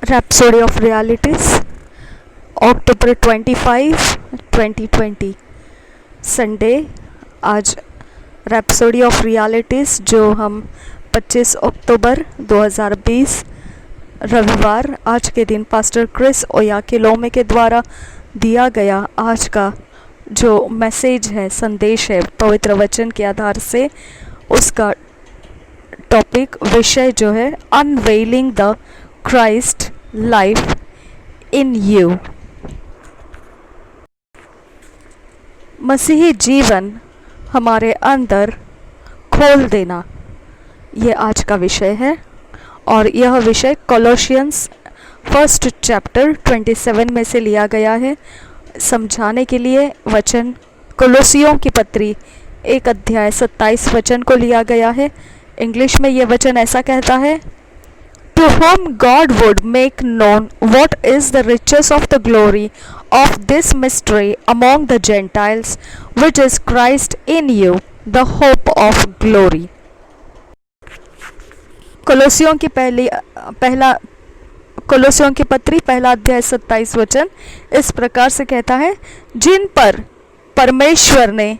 Rhapsody of Realities, October 25, 2020, Sunday. आज rhapsody of realities जो हम 25 अक्टूबर 2020 रविवार आज के दिन पास्टर क्रिस ओयाखिलोमे के द्वारा दिया गया आज का जो मैसेज है, संदेश है पवित्र वचन के आधार से, उसका टॉपिक विषय जो है unveiling the Christ life in you. मसीही जीवन हमारे अंदर खोल देना, ये आज का विषय है। और यह विषय कोलोसियंस 1 चैप्टर 27 में से लिया गया है। समझाने के लिए वचन कोलोसियों की पत्री 1 अध्याय 27 वचन को लिया गया है। इंग्लिश में ये वचन ऐसा कहता है, To whom God would make known what is the riches of the glory of this mystery among the Gentiles, which is Christ in you, the hope of glory. कोलोसियों की पत्री 1 अध्याय 27 वचन इस प्रकार से कहता है, जिन पर परमेश्वर ने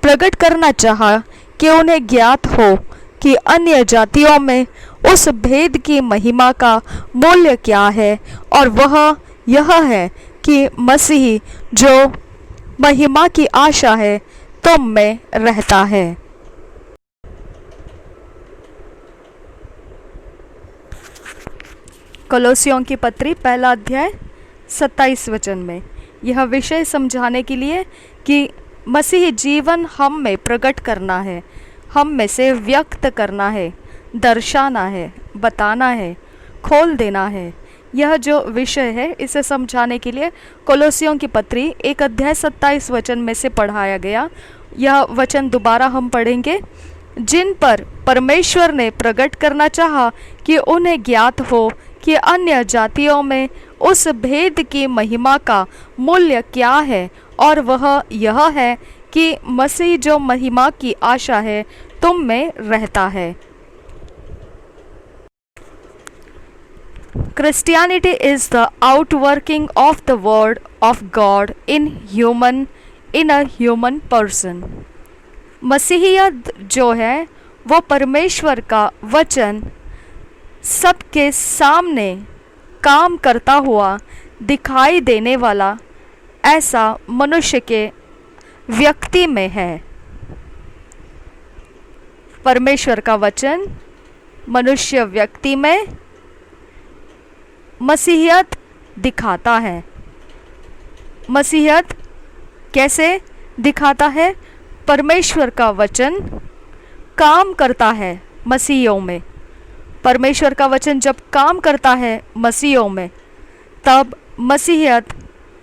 प्रकट करना चाहा कि उन्हें ज्ञात हो कि अन्य जातियों में उस भेद की महिमा का मूल्य क्या है, और वह यह है कि मसीह जो महिमा की आशा है तुम में रहता है। कोलोसियों की पत्री 1 अध्याय 27 वचन में यह विषय समझाने के लिए कि मसीह जीवन हम में प्रकट करना है, हम में से व्यक्त करना है, दर्शाना है, बताना है, खोल देना है। यह जो विषय है इसे समझाने के लिए कोलोसियों की पत्री 1 अध्याय 27 वचन में से पढ़ाया गया। यह वचन दोबारा हम पढ़ेंगे। जिन पर परमेश्वर ने प्रकट करना चाहा कि उन्हें ज्ञात हो कि अन्य जातियों में उस भेद की महिमा का मूल्य क्या है, और वह यह है कि मसीह जो महिमा की आशा है तुम में रहता है। Christianity is the outworking of the word of God in a human person. मसीहियत जो है वो परमेश्वर का वचन सबके सामने काम करता हुआ दिखाई देने वाला ऐसा मनुष्य के व्यक्ति में है। परमेश्वर का वचन मनुष्य व्यक्ति में मसीहियत दिखाता है। मसीहियत कैसे दिखाता है? परमेश्वर का वचन काम करता है मसीहियों में। परमेश्वर का वचन जब काम करता है मसीहियों में, तब मसीहियत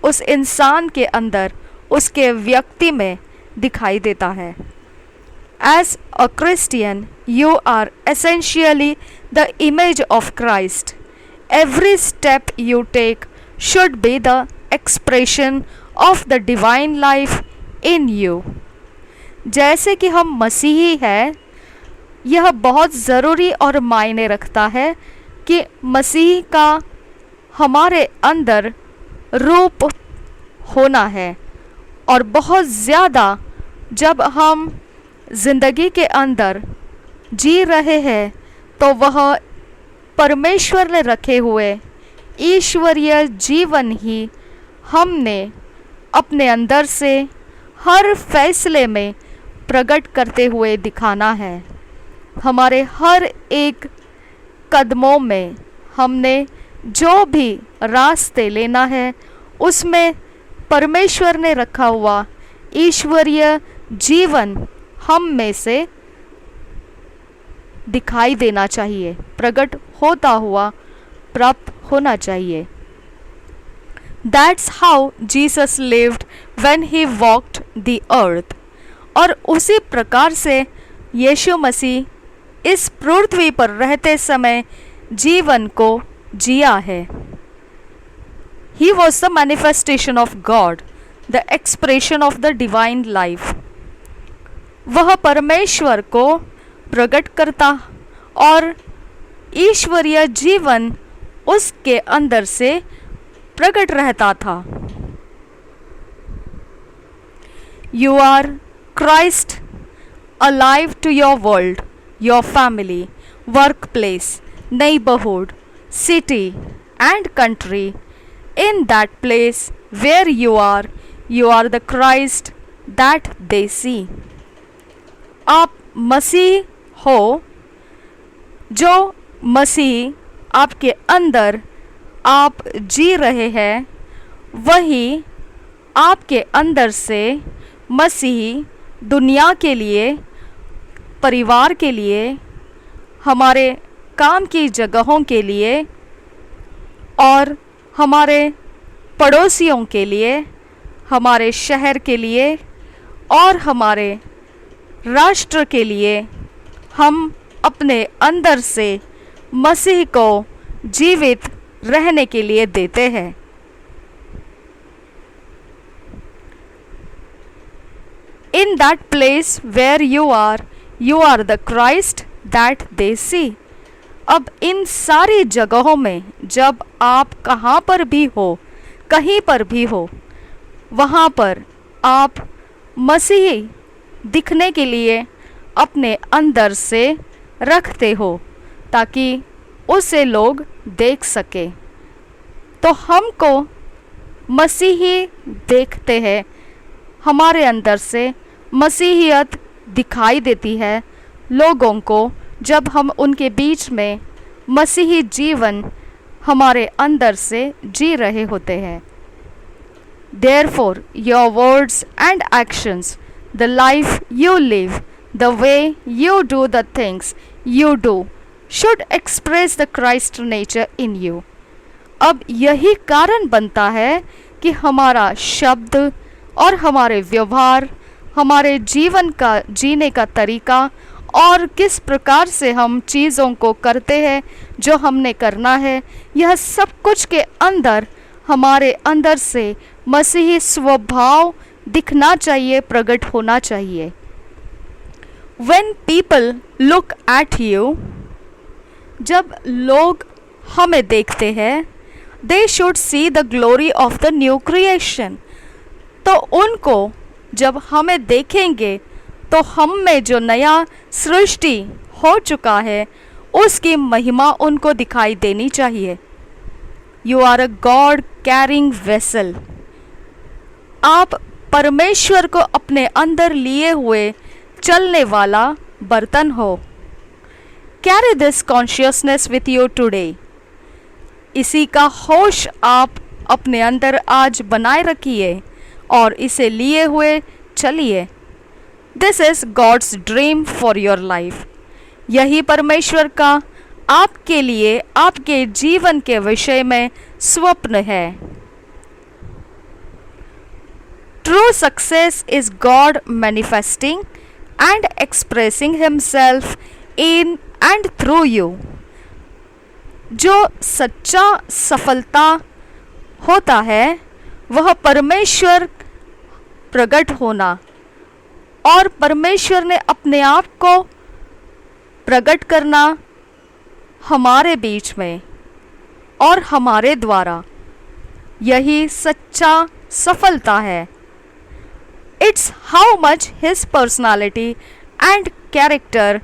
उस इंसान के अंदर, उसके व्यक्ति में दिखाई देता है। As a Christian, you are essentially the image of Christ. Every step you take should be the expression of the divine life in you. जैसे कि हम मसीही हैं, यह बहुत ज़रूरी और मायने रखता है कि मसीह का हमारे अंदर रूप होना है। और बहुत ज़्यादा जब हम ज़िंदगी के अंदर जी रहे हैं तो वह परमेश्वर ने रखे हुए ईश्वरीय जीवन ही हमने अपने अंदर से हर फैसले में प्रकट करते हुए दिखाना है। हमारे हर एक कदमों में हमने जो भी रास्ते लेना है उसमें परमेश्वर ने रखा हुआ ईश्वरीय जीवन हम में से दिखाई देना चाहिए, प्रकट होता हुआ प्राप्त होना चाहिए। That's how Jesus lived when he walked the earth. और उसी प्रकार से यीशु मसीह इस पृथ्वी पर रहते समय जीवन को जिया है। He was the manifestation of God, the expression of the divine life. वह परमेश्वर को प्रकट करता और ईश्वरीय जीवन उसके अंदर से प्रकट रहता था। You are Christ alive to your world, your family, workplace, neighborhood, city, and country. In that place where you are the Christ that they see. आप मसीह हो, जो मसीह आपके अंदर आप जी रहे हैं, वही आपके अंदर से मसीह दुनिया के लिए, परिवार के लिए, हमारे काम की जगहों के लिए और हमारे पड़ोसियों के लिए, हमारे शहर के लिए और हमारे राष्ट्र के लिए हम अपने अंदर से मसीह को जीवित रहने के लिए देते हैं। In that place where you are the Christ that they see. अब इन सारी जगहों में जब आप कहाँ पर भी हो, कहीं पर भी हो, वहाँ पर आप मसीही दिखने के लिए अपने अंदर से रखते हो ताकि उसे लोग देख सके। तो हमको मसीही देखते हैं, हमारे अंदर से मसीहियत दिखाई देती है लोगों को जब हम उनके बीच में मसीही जीवन हमारे अंदर से जी रहे होते हैं। Therefore, your words and actions, the life you live, the way you do the things you do, should express the Christ nature in you. अब यही कारण बनता है कि हमारा शब्द और हमारे व्यवहार, हमारे जीवन का जीने का तरीका और किस प्रकार से हम चीज़ों को करते हैं जो हमने करना है, यह सब कुछ के अंदर हमारे अंदर से मसीही स्वभाव दिखना चाहिए, प्रकट होना चाहिए। When people look at you, जब लोग हमें देखते हैं, they should see the glory of the new creation. तो उनको जब हमें देखेंगे तो हम में जो नया सृष्टि हो चुका है उसकी महिमा उनको दिखाई देनी चाहिए। You are a God carrying vessel. आप परमेश्वर को अपने अंदर लिए हुए चलने वाला बर्तन हो। Carry this consciousness with you today. इसी का होश आप अपने अंदर आज बनाए रखिए और इसे लिए हुए चलिए। This is God's dream for your life. यही परमेश्वर का आपके लिए, आपके जीवन के विषय में स्वप्न है। True success is God manifesting and expressing himself in and through you. जो सच्चा सफलता होता है वह परमेश्वर प्रकट होना और परमेश्वर ने अपने आप को प्रकट करना हमारे बीच में और हमारे द्वारा, यही सच्चा सफलता है। It's how much his personality and character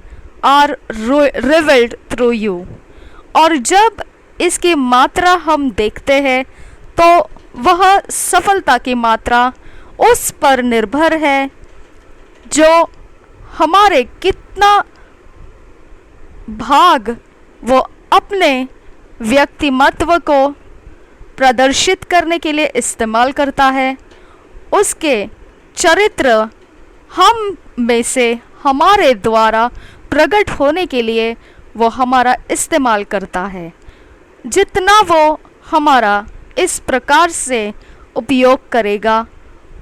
are revealed through you. और जब इसकी मात्रा हम देखते हैं तो वह सफलता की मात्रा उस पर निर्भर है जो हमारे कितना भाग वो अपने व्यक्तिमत्व को प्रदर्शित करने के लिए इस्तेमाल करता है। उसके चरित्र हम में से हमारे द्वारा प्रकट होने के लिए वो हमारा इस्तेमाल करता है। जितना वो हमारा इस प्रकार से उपयोग करेगा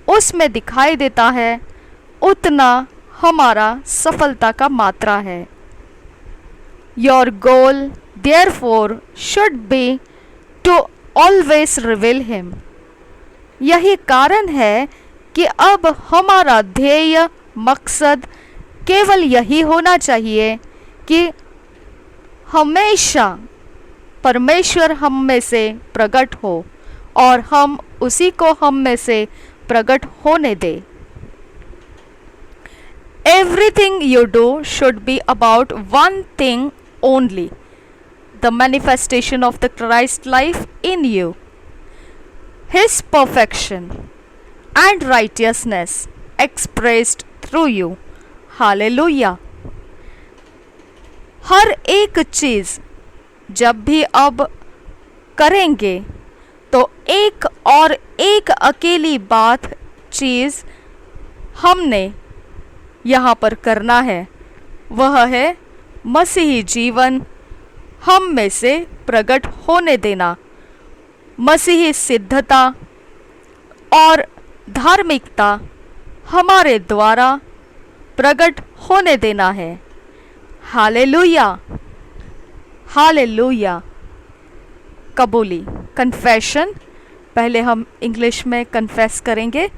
उसमें दिखाई देता है उतना हमारा सफलता का मात्रा है। Your goal therefore should be to always reveal him. यही कारण है कि अब हमारा ध्येय, मकसद केवल यही होना चाहिए कि हमेशा परमेश्वर हम में से प्रकट हो और हम उसी को हम में से प्रकट होने दे। Everything you do should be about one thing only, the manifestation of the Christ life in you, His perfection and righteousness expressed through you. Hallelujah. हर एक चीज़ जब भी अब करेंगे तो एक और एक अकेली बात चीज़ हमने यहाँ पर करना है, वह है मसीही जीवन हम में से प्रकट होने देना, मसीही सिद्धता और धार्मिकता हमारे द्वारा प्रकट होने देना है। Hallelujah, hallelujah. कबूली, कन्फेशन, पहले हम इंग्लिश में कन्फेस करेंगे,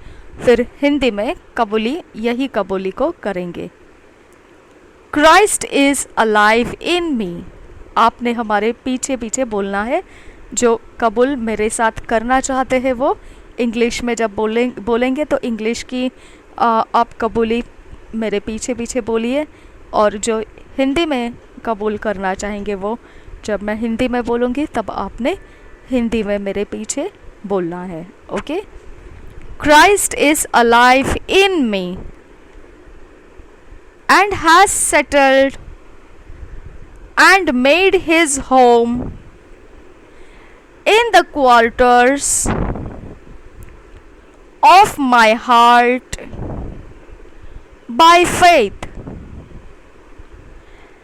फिर हिंदी में कबूली, यही कबूली को करेंगे। क्राइस्ट इज़ अलाइव इन मी। आपने हमारे पीछे पीछे बोलना है। जो कबूल मेरे साथ करना चाहते हैं वो इंग्लिश में जब बोलेंगे तो इंग्लिश की आप कबूली मेरे पीछे पीछे बोलिए, और जो हिंदी में कबूल करना चाहेंगे वो जब मैं हिंदी में बोलूँगी तब आपने हिंदी में मेरे पीछे बोलना है। Okay. Christ is alive in me and has settled and made his home in the quarters of my heart by faith.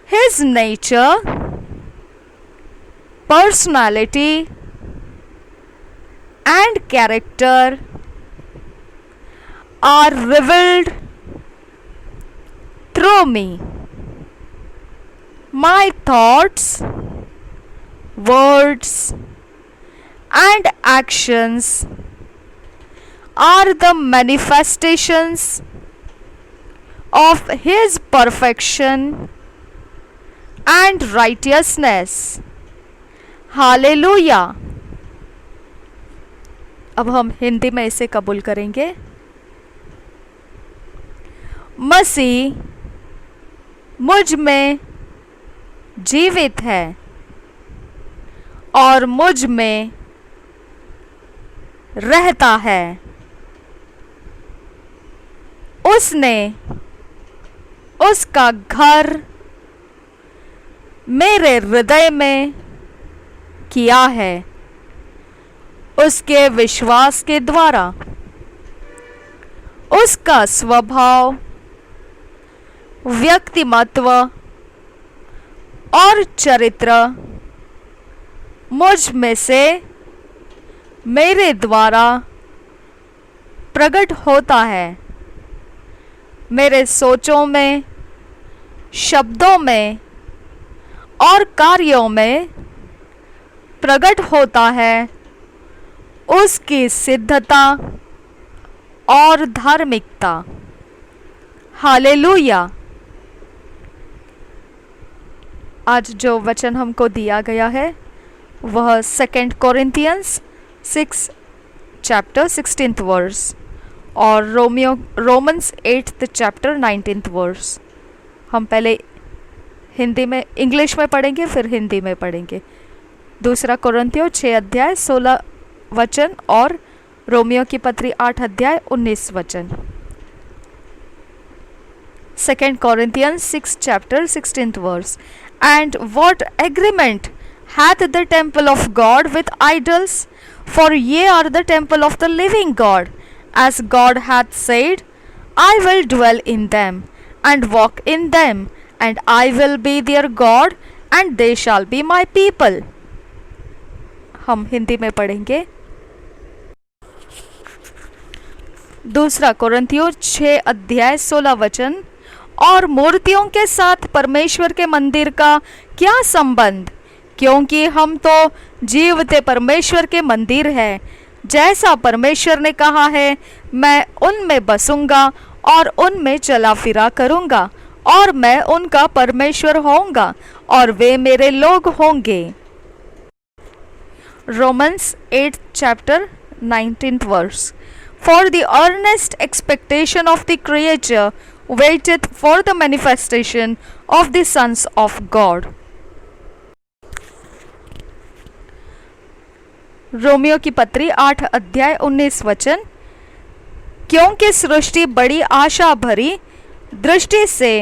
His nature, personality and character are revealed through me. My thoughts, words and actions are the manifestations of His perfection and righteousness. Hallelujah. अब हम हिंदी में इसे कबूल करेंगे। मसीह मुझ में जीवित है और मुझ में रहता है। उसने उसका घर मेरे हृदय में किया है उसके विश्वास के द्वारा। उसका स्वभाव, व्यक्तिमत्व और चरित्र मुझ में से मेरे द्वारा प्रकट होता है। मेरे सोचों में, शब्दों में और कार्यों में प्रकट होता है उसकी सिद्धता और धार्मिकता। हालेलुया। आज जो वचन हमको दिया गया है वह 2 कोरिन्थियंस 6 चैप्टर 16th वर्स और Romans 8th chapter 19th verse. हम पहले हिंदी में इंग्लिश में पढ़ेंगे फिर हिंदी में पढ़ेंगे। 2 कोरिन्थियों 6 अध्याय 16 वचन और रोमियो की पत्री 8 अध्याय 19 वचन। 2 Corinthians 6 chapter 16th verse. And what agreement hath the temple of God with idols? For ye are the temple of the living God, as God hath said, I will dwell in them, and walk in them, and I will be their God, and they shall be my people. हम हिंदी में पढ़ेंगे। 2 कोरिन्थियों 6 अध्याय 16 वचन। और मूर्तियों के साथ परमेश्वर के मंदिर का क्या संबंध, क्योंकि हम तो जीवते परमेश्वर के मंदिर हैं। जैसा परमेश्वर ने कहा है, मैं उनमें बसूंगा और उनमें चला फिरा करूंगा, और मैं उनका परमेश्वर होऊंगा और वे मेरे लोग होंगे। Romans 8th chapter 19th verse. For the earnest expectation of the creature waiteth for the manifestation of the sons of God. Romeo की पत्री 8 अध्याय 19 वचन। क्योंकि सृष्टि बड़ी आशा भरी दृष्टि से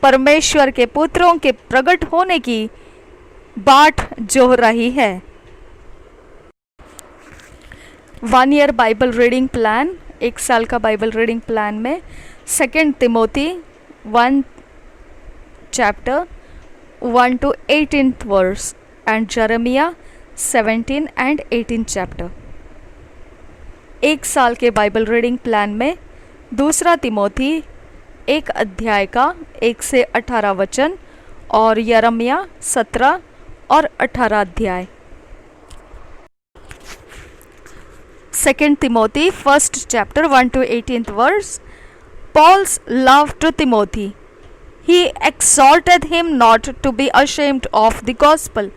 परमेश्वर के पुत्रों के प्रकट होने की बाट जोह रही है। 1 ईयर बाइबल रीडिंग प्लान, 1 साल का बाइबल रीडिंग प्लान में 2 Timothy 1 chapter 1 to 18th verse and Jeremiah 17 and 18 chapter. 1 साल के बाइबल रीडिंग प्लान में 2 तिमोथी 1 अध्याय का 1 से 18 वचन और यिर्मयाह 17 और 18 अध्याय। 2 Timothy 1st chapter 1 to 18th verse. Paul's love to Timothy. He exhorted him not to be ashamed of the gospel.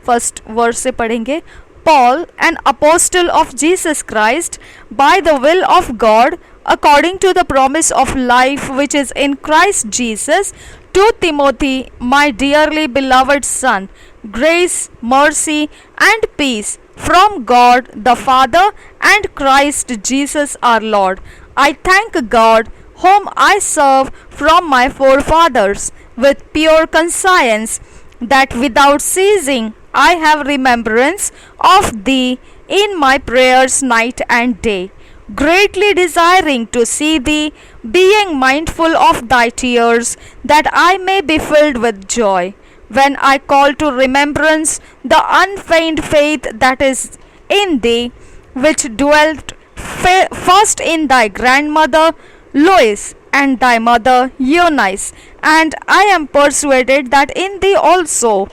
First verse से पढ़ेंगे। Paul, an apostle of Jesus Christ, by the will of God, according to the promise of life which is in Christ Jesus, to Timothy, my dearly beloved son, grace, mercy, and peace from God the Father and Christ Jesus our Lord. I thank God, whom I serve from my forefathers with pure conscience, that without ceasing I have remembrance of thee in my prayers night and day, greatly desiring to see thee, being mindful of thy tears, that I may be filled with joy, when I call to remembrance the unfeigned faith that is in thee, which dwelt first in thy grandmother Lois and thy mother Eunice, and I am persuaded that in thee also.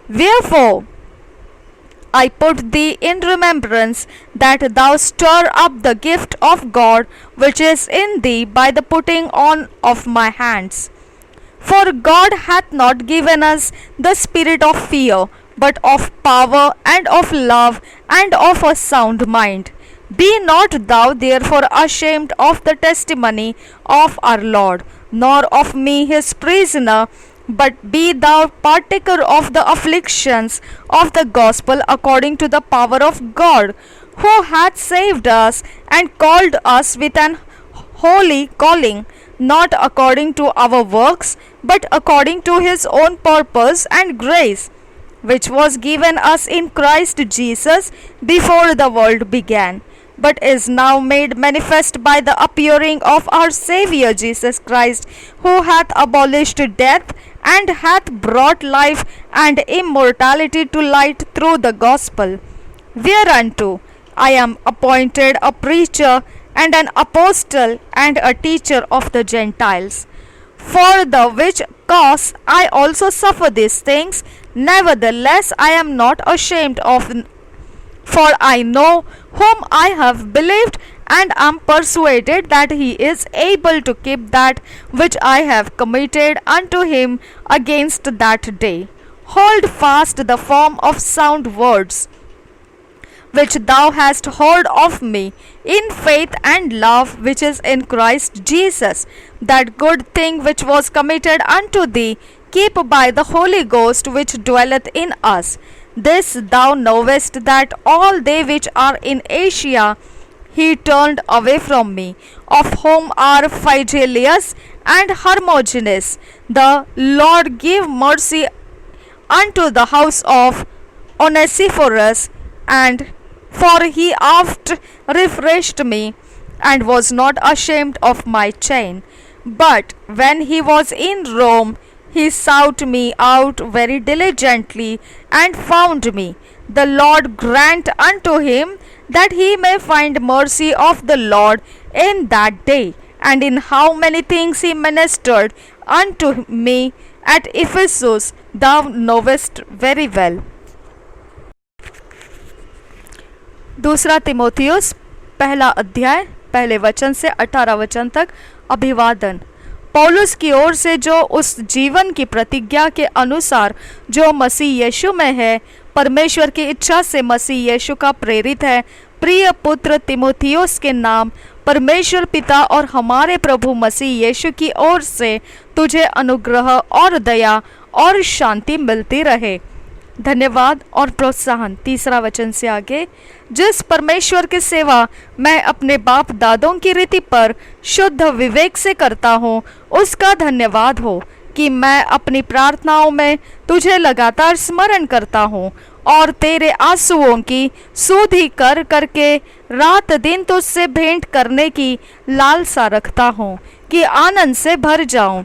Wherefore I put thee in remembrance, that thou stir up the gift of God which is in thee by the putting on of my hands. For God hath not given us the spirit of fear, but of power and of love and of a sound mind. Be not thou therefore ashamed of the testimony of our Lord, nor of me his prisoner, but be thou partaker of the afflictions of the gospel according to the power of God, who hath saved us and called us with an holy calling, not according to our works, but according to his own purpose and grace, which was given us in Christ Jesus before the world began, but is now made manifest by the appearing of our Saviour Jesus Christ, who hath abolished death and hath brought life and immortality to light through the gospel, whereunto I am appointed a preacher and an apostle and a teacher of the Gentiles. For the which cause I also suffer these things, nevertheless I am not ashamed of, for I know whom I have believed, and am persuaded that he is able to keep that which I have committed unto him against that day. Hold fast the form of sound words which thou hast heard of me, in faith and love which is in Christ Jesus. That good thing which was committed unto thee, keep by the Holy Ghost which dwelleth in us. This thou knowest, that all they which are in Asia he turned away from me, of whom are Phygellus and Hermogenes. The Lord give mercy unto the house of Onesiphorus, and for he oft refreshed me, and was not ashamed of my chain. But when he was in Rome, he sought me out very diligently, and found me. The Lord grant unto him that he may find mercy of the Lord in that day. And in how many things he ministered unto me at Ephesus, thou knowest very well. 2 तिमोथियुस 1 अध्याय 1 वचन से 18 वचन तक। अभिवादन। पौलुस की ओर से, जो उस जीवन की प्रतिज्ञा के अनुसार जो मसीह यीशु में है, परमेश्वर की इच्छा से मसीह यीशु का प्रेरित है, प्रिय पुत्र तिमोथियुस के नाम परमेश्वर पिता और हमारे प्रभु मसीह यीशु की ओर से तुझे अनुग्रह और दया और शांति मिलती रहे। धन्यवाद और प्रोत्साहन। तीसरा वचन से आगे, जिस परमेश्वर की सेवा मैं अपने बाप दादों की रीति पर शुद्ध विवेक से करता हूँ, उसका धन्यवाद हो कि मैं अपनी प्रार्थनाओं में तुझे लगातार स्मरण करता हूँ और तेरे आंसुओं की सुधि कर करके रात दिन तुझसे भेंट करने की लालसा रखता हूँ कि आनंद से भर जाऊं।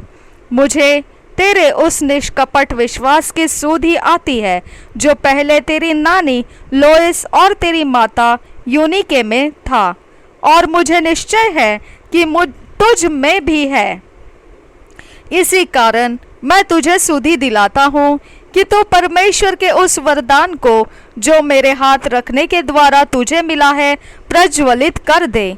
मुझे तेरे उस निष्कपट विश्वास की सुधि आती है जो पहले तेरी नानी लोइस और तेरी माता यूनिके में था, और मुझे निश्चय है कि तुझ में भी है। इसी कारण मैं तुझे सुधि दिलाता हूँ कि तू परमेश्वर के उस वरदान को जो मेरे हाथ रखने के द्वारा तुझे मिला है प्रज्वलित कर दे,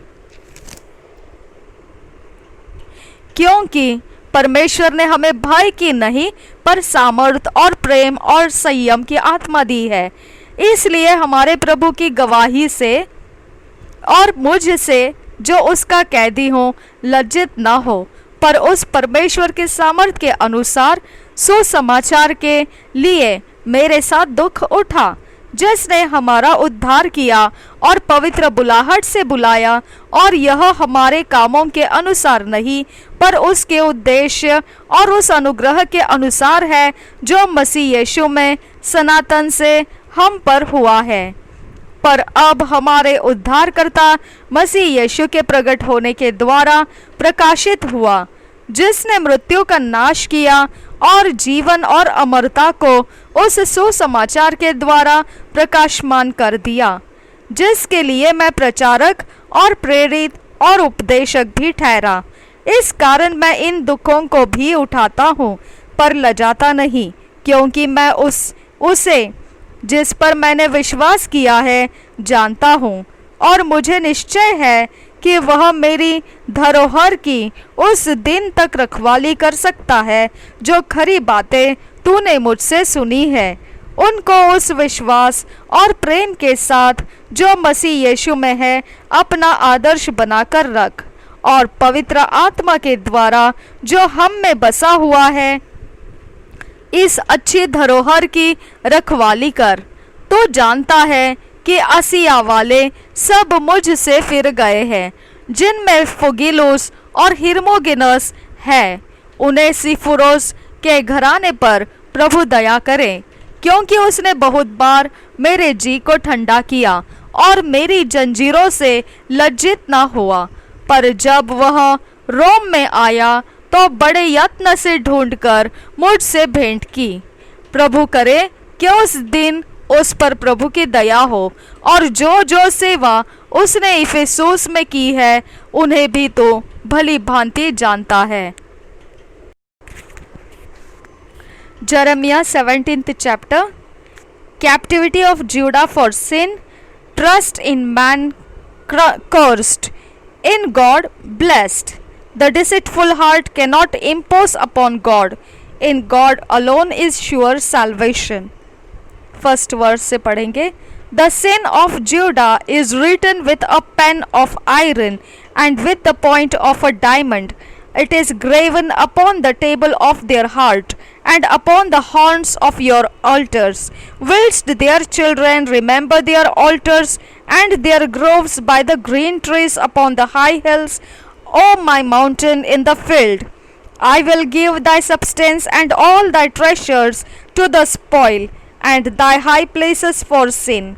क्योंकि परमेश्वर ने हमें भय की नहीं पर सामर्थ और प्रेम और संयम की आत्मा दी है। इसलिए हमारे प्रभु की गवाही से और मुझसे जो उसका कैदी हो लज्जित न हो, पर उस परमेश्वर के सामर्थ के अनुसार सुसमाचार के लिए मेरे साथ दुख उठा, जिसने हमारा उद्धार किया और पवित्र बुलाहट से बुलाया, और यह हमारे कामों के अनुसार नहीं पर उसके उद्देश्य और उस अनुग्रह के अनुसार है जो मसीह यीशु में सनातन से हम पर हुआ है। पर अब हमारे उद्धारकर्ता मसीह यीशु के प्रकट होने के द्वारा प्रकाशित हुआ, जिसने मृत्यु का नाश किया और जीवन और अमरता को उस सुसमाचार के द्वारा प्रकाशमान कर दिया, जिसके लिए मैं प्रचारक और प्रेरित और उपदेशक भी ठहरा। इस कारण मैं इन दुखों को भी उठाता हूँ, पर लजाता नहीं, क्योंकि मैं उसे जिस पर मैंने विश्वास किया है जानता हूँ, और मुझे निश्चय है कि वह मेरी धरोहर की उस दिन तक रखवाली कर सकता है जो खरी बातें तूने मुझसे सुनी है। उनको उस विश्वास और प्रेम के साथ जो मसीह यीशु में है अपना आदर्श बनाकर रख, और पवित्र आत्मा के द्वारा जो हम में बसा हुआ है इस अच्छी धरोहर की रखवाली कर। तो जानता है कि आसिया वाले सब मुझ से फिर गए हैं, जिनमें फुगिलुस और हिरमोगिनस है। उन्हें सिफुरोस के घराने पर प्रभु दया करे, क्योंकि उसने बहुत बार मेरे जी को ठंडा किया और मेरी जंजीरों से लज्जित न हुआ। पर जब वह रोम में आया तो बड़े यत्न से ढूंढकर मुझसे भेंट की। प्रभु करे कि उस दिन उस पर प्रभु की दया हो, और जो जो सेवा उसने इफिसुस में की है उन्हें भी तो भली भांति जानता है। Jeremiah 17th chapter, captivity of Judah for sin, trust in man cursed, in God blessed. The deceitful heart cannot impose upon God. In God alone is sure salvation. First verse से पढ़ेंगे। The sin of Judah is written with a pen of iron and with the point of a diamond. It is graven upon the table of their heart and upon the horns of your altars. Whilst their children remember their altars and their groves by the green trees upon the high hills, O my mountain in the field, I will give thy substance and all thy treasures to the spoil, and thy high places for sin,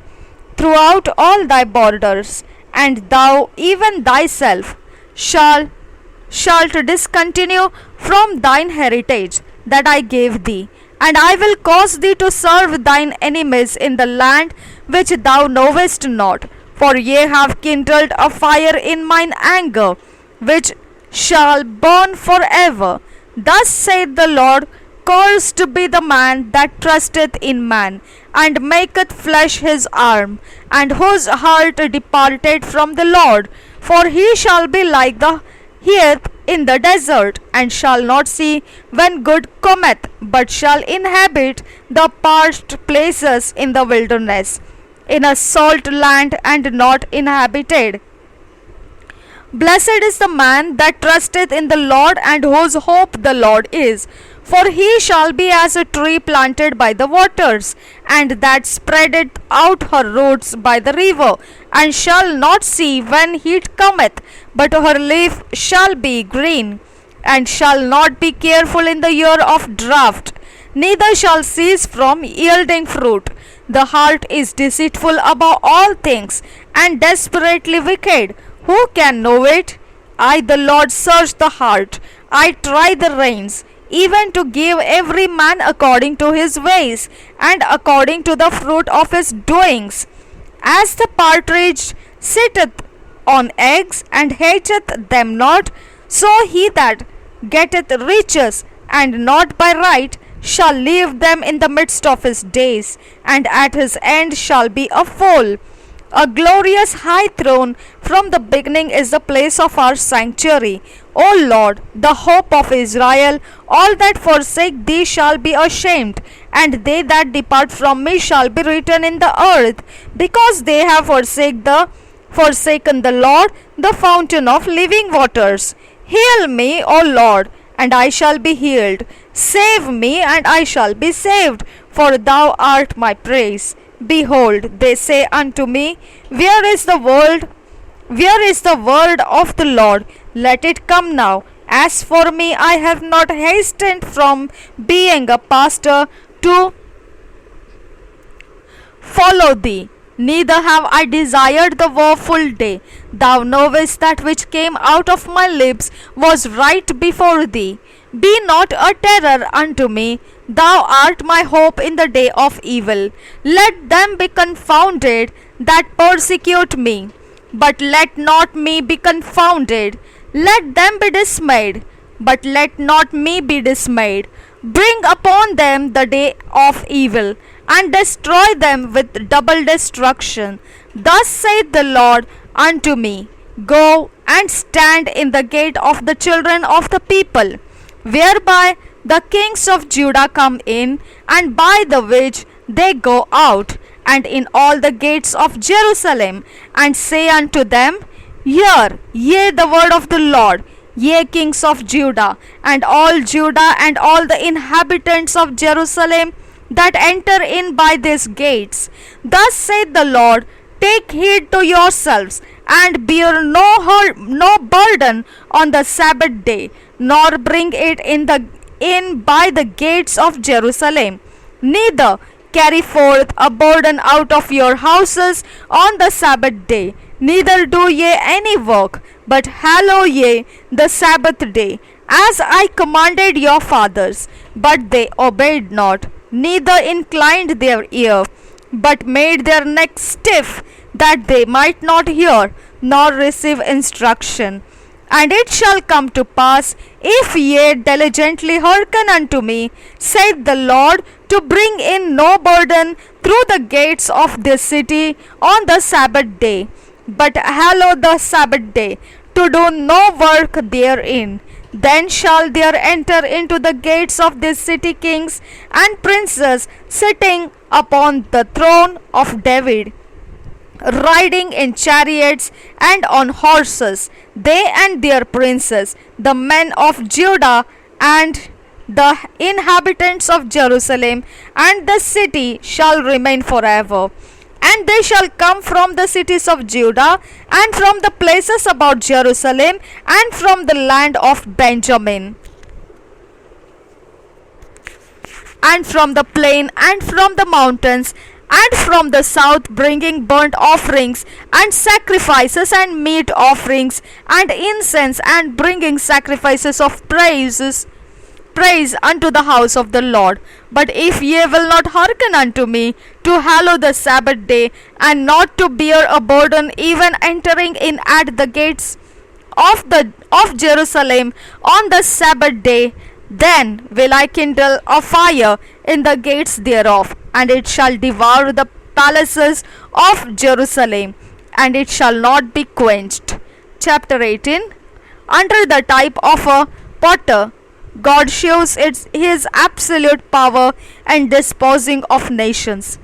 throughout all thy borders, and thou even thyself shalt discontinue from thine heritage that I gave thee, and I will cause thee to serve thine enemies in the land which thou knowest not, for ye have kindled a fire in mine anger, which shall burn forever. Thus saith the Lord, cursed be the man that trusteth in man, and maketh flesh his arm, and whose heart departed from the Lord. For he shall be like the heareth in the desert, and shall not see when good cometh, but shall inhabit the parched places in the wilderness, in a salt land and not inhabited. Blessed is the man that trusteth in the Lord, and whose hope the Lord is. For he shall be as a tree planted by the waters, and that spreadeth out her roots by the river, and shall not see when heat cometh, but her leaf shall be green, and shall not be careful in the year of drought, neither shall cease from yielding fruit. The heart is deceitful above all things, and desperately wicked. Who can know it? I, the Lord, search the heart. I try the reins, even to give every man according to his ways, and according to the fruit of his doings. As the partridge sitteth on eggs, and hateth them not, so he that getteth riches, and not by right, shall leave them in the midst of his days, and at his end shall be a fool. A glorious high throne from the beginning is the place of our sanctuary. O Lord, the hope of Israel, all that forsake thee shall be ashamed, and they that depart from me shall be written in the earth, because they have forsaken the Lord, the fountain of living waters. Heal me, O Lord, and I shall be healed. Save me, and I shall be saved, for thou art my praise. Behold, they say unto me, Where is the word? Where is the word of the Lord? Let it come now. As for me, I have not hastened from being a pastor to follow thee, neither have I desired the woeful day. Thou knowest that which came out of my lips was right before thee. Be not a terror unto me. Thou art my hope in the day of evil. Let them be confounded that persecute me, but let not me be confounded. Let them be dismayed, but let not me be dismayed. Bring upon them the day of evil, and destroy them with double destruction. Thus saith the Lord unto me, Go and stand in the gate of the children of the people, whereby the kings of Judah come in, and by the which they go out, and in all the gates of Jerusalem, and say unto them, Hear ye the word of the Lord, ye kings of Judah, and all Judah, and all the inhabitants of Jerusalem that enter in by these gates. Thus saith the Lord, Take heed to yourselves, and bear no burden on the Sabbath day, nor bring it in by the gates of Jerusalem. Neither carry forth a burden out of your houses on the Sabbath day. Neither do ye any work, but hallow ye the Sabbath day, as I commanded your fathers. But they obeyed not, neither inclined their ear, but made their neck stiff, that they might not hear, nor receive instruction. And it shall come to pass, if ye diligently hearken unto me, saith the Lord, to bring in no burden through the gates of this city on the Sabbath day, but hallow the Sabbath day, to do no work therein. Then shall there enter into the gates of this city kings and princes sitting upon the throne of David, riding in chariots and on horses, they and their princes, the men of Judah and the inhabitants of Jerusalem, and the city shall remain forever. And they shall come from the cities of Judah, and from the places about Jerusalem, and from the land of Benjamin, and from the plain, and from the mountains, and from the south, bringing burnt offerings, and sacrifices, and meat offerings, and incense, and bringing sacrifices of praise unto the house of the Lord. But if ye will not hearken unto me, to hallow the Sabbath day, and not to bear a burden, even entering in at the gates of Jerusalem on the Sabbath day, then will I kindle a fire in the gates thereof, and it shall devour the palaces of Jerusalem, and it shall not be quenched. Chapter 18. under the type of a potter. God shows his absolute power and disposing of nations.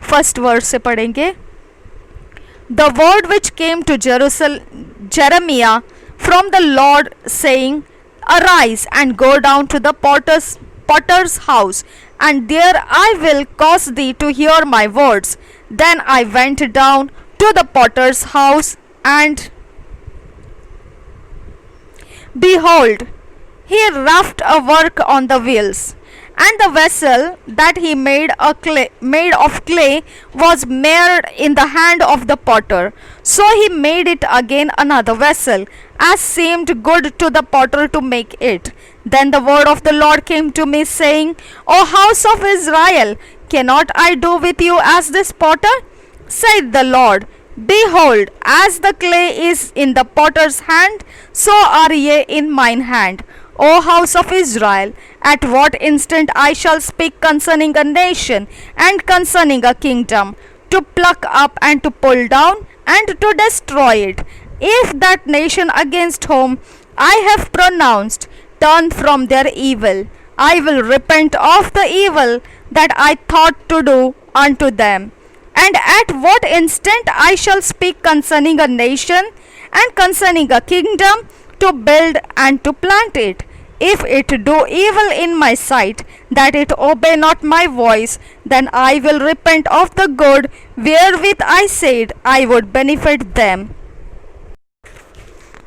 First verse से पढ़ेंगे. The word which came to Jeremiah from the Lord, saying, Arise and go down to the potter's house, and there I will cause thee to hear my words. Then I went down to the potter's house, and behold, he wrought a work on the wheels, and the vessel that he made of clay was marred in the hand of the potter. So he made it again another vessel, as seemed good to the potter to make it. Then the word of the Lord came to me, saying, O house of Israel, cannot I do with you as this potter? Saith the Lord, Behold, as the clay is in the potter's hand, so are ye in mine hand. O house of Israel, at what instant I shall speak concerning a nation and concerning a kingdom, to pluck up and to pull down and to destroy it. If that nation against whom I have pronounced turn from their evil, I will repent of the evil that I thought to do unto them. And at what instant I shall speak concerning a nation and concerning a kingdom, to build and to plant it. If it do evil in my sight, that it obey not my voice, then I will repent of the good wherewith I said I would benefit them.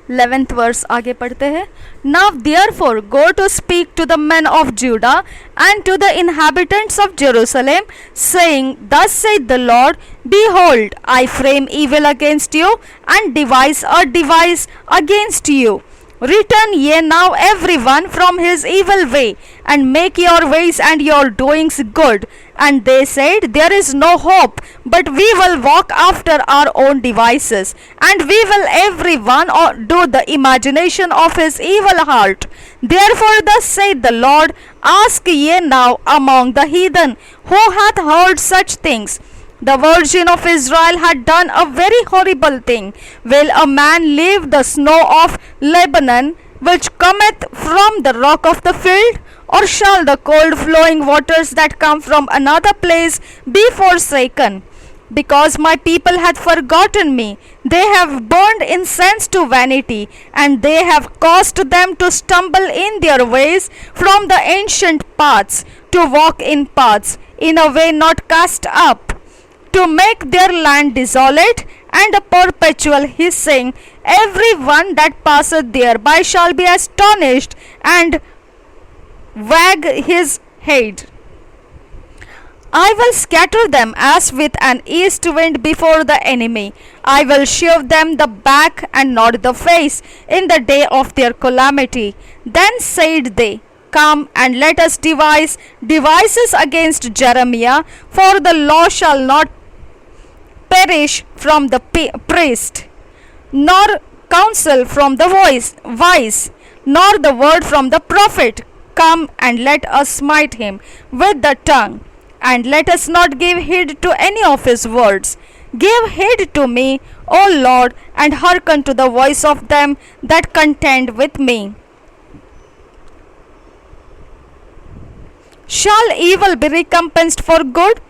11th verse आगे पढ़ते हैं. Now therefore go to speak to the men of Judah and to the inhabitants of Jerusalem, saying, Thus saith the Lord, Behold, I frame evil against you, and devise a device against you. Return ye now every one from his evil way, and make your ways and your doings good. And they said, There is no hope, but we will walk after our own devices, and we will every one do the imagination of his evil heart. Therefore thus saith the Lord, Ask ye now among the heathen, who hath heard such things? The virgin of Israel had done a very horrible thing. Will a man leave the snow of Lebanon, which cometh from the rock of the field? Or shall the cold flowing waters that come from another place be forsaken? Because my people hath forgotten me, they have burned incense to vanity, and they have caused them to stumble in their ways from the ancient paths, to walk in paths, in a way not cast up, to make their land desolate and a perpetual hissing. Every one that passeth thereby shall be astonished and wag his head. I will scatter them as with an east wind before the enemy. I will shew them the back and not the face in the day of their calamity. Then said they, Come and let us devise devices against Jeremiah, for the law shall not perish from the priest, nor counsel from the wise, nor the word from the prophet. Come and let us smite him with the tongue, and let us not give heed to any of his words. Give heed to me, O Lord, and hearken to the voice of them that contend with me. Shall evil be recompensed for good?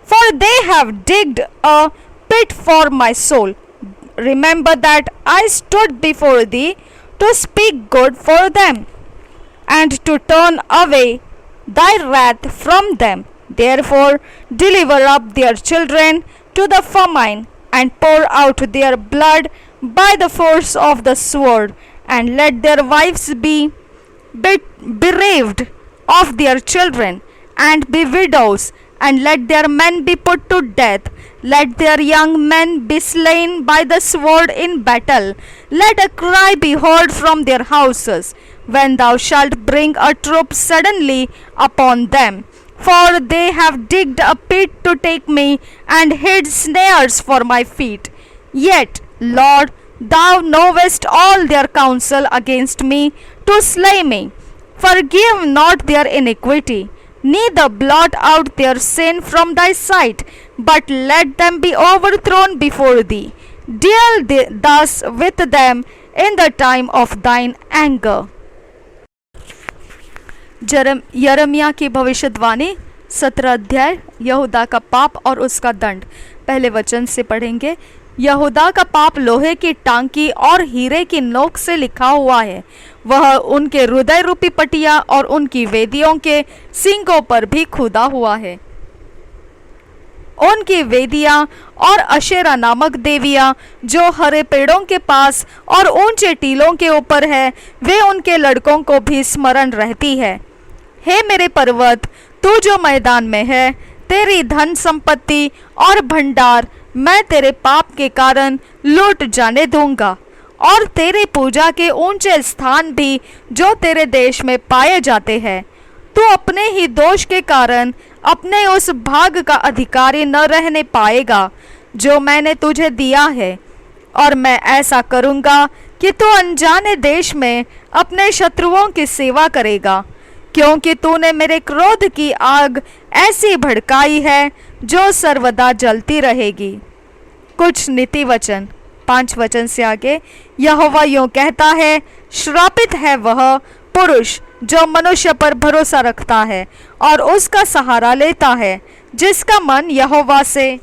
For they have digged a pit for my soul. Remember that I stood before thee to speak good for them, and to turn away thy wrath from them. Therefore deliver up their children to the famine, and pour out their blood by the force of the sword, and let their wives be bereaved of their children, and be widows, and let their men be put to death. Let their young men be slain by the sword in battle. Let a cry be heard from their houses, when thou shalt bring a troop suddenly upon them. For they have digged a pit to take me, and hid snares for my feet. Yet, Lord, thou knowest all their counsel against me, to slay me. Forgive not their iniquity, neither blot out their sin from thy sight, but let them be overthrown before thee. Deal thus with them in the time of thine anger। Jeremiah की भविष्यवाणी 17 अध्याय, यहूदा का पाप और उसका दंड। पहले वचन से पढ़ेंगे। यहूदा का पाप लोहे की टांकी और हीरे की नोक से लिखा हुआ है। वह उनके हृदय रूपी पटिया और उनकी वेदियों के सींगों पर भी खुदा हुआ है। उनकी वेदियां और अशेरा नामक देवियां जो हरे पेड़ों के पास और ऊंचे टीलों के ऊपर है, वे उनके लड़कों को भी स्मरण रहती है। हे मेरे पर्वत, तू जो मैदान में है, तेरी धन संपत्ति और भंडार मैं तेरे पाप के कारण लूट जाने दूंगा, और तेरी पूजा के ऊंचे स्थान भी जो तेरे देश में पाए जाते हैं। तू अपने ही दोष के कारण अपने उस भाग का अधिकारी न रहने पाएगा जो मैंने तुझे दिया है, और मैं ऐसा करूंगा कि तू अनजाने देश में अपने शत्रुओं की सेवा करेगा, क्योंकि तूने मेरे क्रोध की आग ऐसी भड़काई है जो सर्वदा जलती रहेगी। कुछ नीति वचन 5 वचन से आगे। यहोवा यूं कहता है, श्रापित है वह पुरुष जो मनुष्य पर भरोसा रखता है और उसका सहारा लेता है, जिसका मन यहोवा से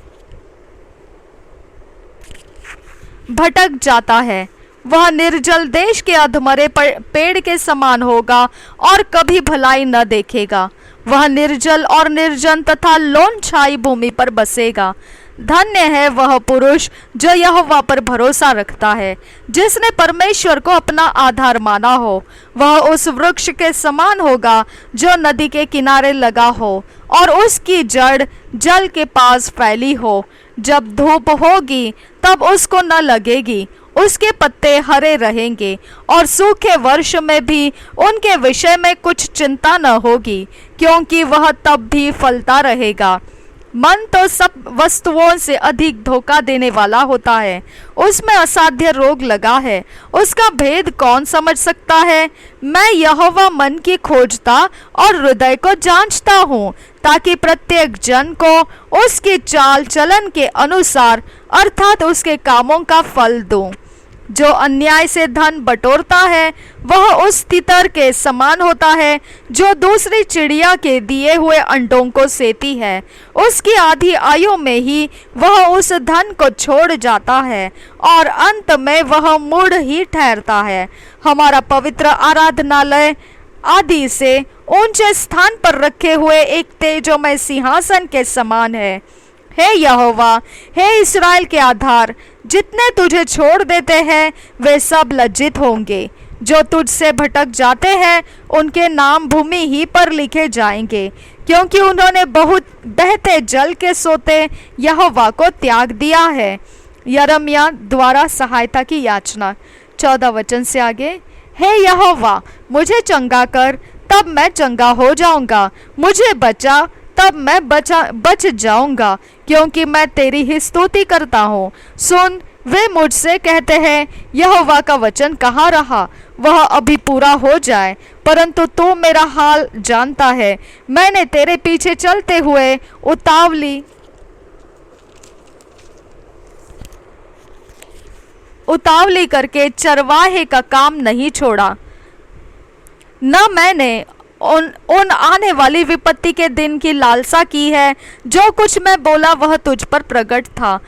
भटक जाता है। वह निर्जल देश के अधमरे पेड़ के समान होगा और कभी भलाई न देखेगा। वह निर्जल और निर्जन तथा लोन छाई भूमि पर बसेगा। धन्य है वह पुरुष जो यहोवा पर भरोसा रखता है, जिसने परमेश्वर को अपना आधार माना हो। वह उस वृक्ष के समान होगा जो नदी के किनारे लगा हो और उसकी जड़ जल के पास फैली हो। जब धूप होगी तब उसको न लगेगी, उसके पत्ते हरे रहेंगे और सूखे वर्ष में भी उनके विषय में कुछ चिंता न होगी, क्योंकि वह तब भी फलता रहेगा। मन तो सब वस्तुओं से अधिक धोखा देने वाला होता है, उसमें असाध्य रोग लगा है, उसका भेद कौन समझ सकता है। मैं यहोवा मन की खोजता और हृदय को जांचता हूँ, ताकि प्रत्येक जन को उसकी चाल चलन के अनुसार अर्थात उसके कामों का फल दूं। जो अन्याय से धन बटोरता है वह उस तितर के समान होता है जो दूसरी चिड़िया के दिए हुए अंडों को सेती है। उसकी आधी आयु में ही वह उस धन को छोड़ जाता है और अंत में वह मूढ़ ही ठहरता है। हमारा पवित्र आराधनालय आदि से ऊंचे स्थान पर रखे हुए एक तेजोमय सिंहासन के समान है। हे यहोवा, हे इस्राएल के आधार, जितने तुझे छोड़ देते हैं वे सब लज्जित होंगे। जो तुझसे भटक जाते हैं उनके नाम भूमि ही पर लिखे जाएंगे, क्योंकि उन्होंने बहुत बहते जल के सोते यहोवा को त्याग दिया है। यरमिया द्वारा सहायता की याचना 14 वचन से आगे। हे यहोवा, मुझे चंगा कर, तब मैं चंगा हो जाऊंगा। मुझे बचा, तब मैं बच जाऊंगा, क्योंकि मैं तेरी ही स्तुति करता हूँ। सुन, वे मुझसे कहते हैं, यहोवा का वचन कहाँ रहा, वह अभी पूरा हो जाए। परंतु तू मेरा हाल जानता है। मैंने तेरे पीछे चलते हुए उतावली करके चरवाहे का काम नहीं छोड़ा, न मैंने उन आने वाली विपत्ति के दिन की लालसा की है। जो कुछ मैं बोला वह तुझ पर प्रकट था।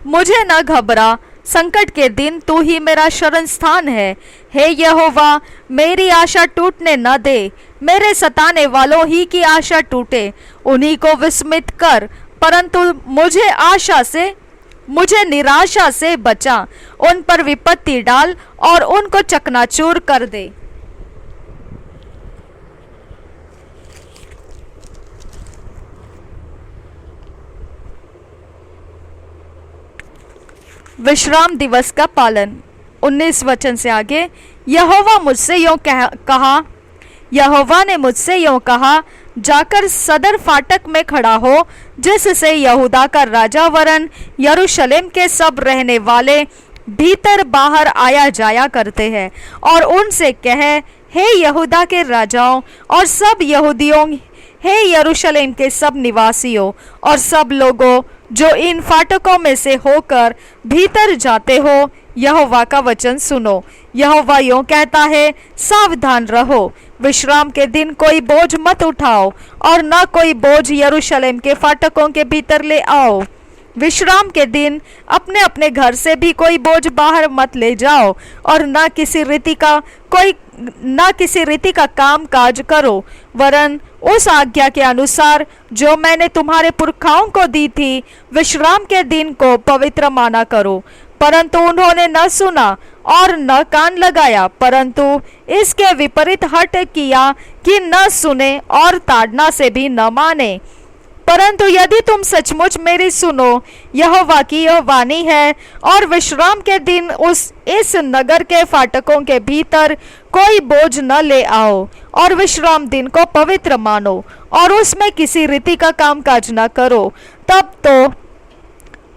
मुझे न घबरा, संकट के दिन तू ही मेरा शरण स्थान है। हे यहोवा, मेरी आशा टूटने न दे। मेरे सताने वालों ही की आशा टूटे, उन्हीं को विस्मित कर, परंतु मुझे निराशा से बचा। उन पर विपत्ति डाल और उनको चकनाचूर कर दे। विश्राम दिवस का पालन 19 वचन से आगे। यहोवा ने मुझसे यूं कहा, जाकर सदर फाटक में खड़ा हो, जिससे यहूदा का राजा वरन यरूशलेम के सब रहने वाले भीतर बाहर आया जाया करते हैं, और उनसे कहे, हे यहूदा के राजाओं और सब यहूदियों, हे यरूशलेम के सब निवासियों और सब लोगों जो इन फाटकों में से होकर भीतर जाते हो, यहोवा का वचन सुनो। यहोवा यूं कहता है, सावधान रहो, विश्राम के दिन कोई बोझ मत उठाओ और न कोई बोझ यरूशलेम के फाटकों के भीतर ले आओ। विश्राम के दिन अपने अपने घर से भी कोई बोझ बाहर मत ले जाओ और न किसी रीति का काम काज करो, वरन उस आज्ञा के अनुसार जो मैंने तुम्हारे पुरखाओं को दी थी, विश्राम के दिन को पवित्र माना करो। परंतु उन्होंने न सुना और न कान लगाया, परंतु इसके विपरीत हठ किया कि न सुने और ताड़ना से भी न माने। परंतु यदि तुम सचमुच मेरी सुनो, यहोवा की यह वाणी है, और विश्राम के दिन इस नगर के फाटकों के भीतर कोई बोझ न ले आओ और विश्राम दिन को पवित्र मानो और उसमें किसी रीति का कामकाज न करो, तब तो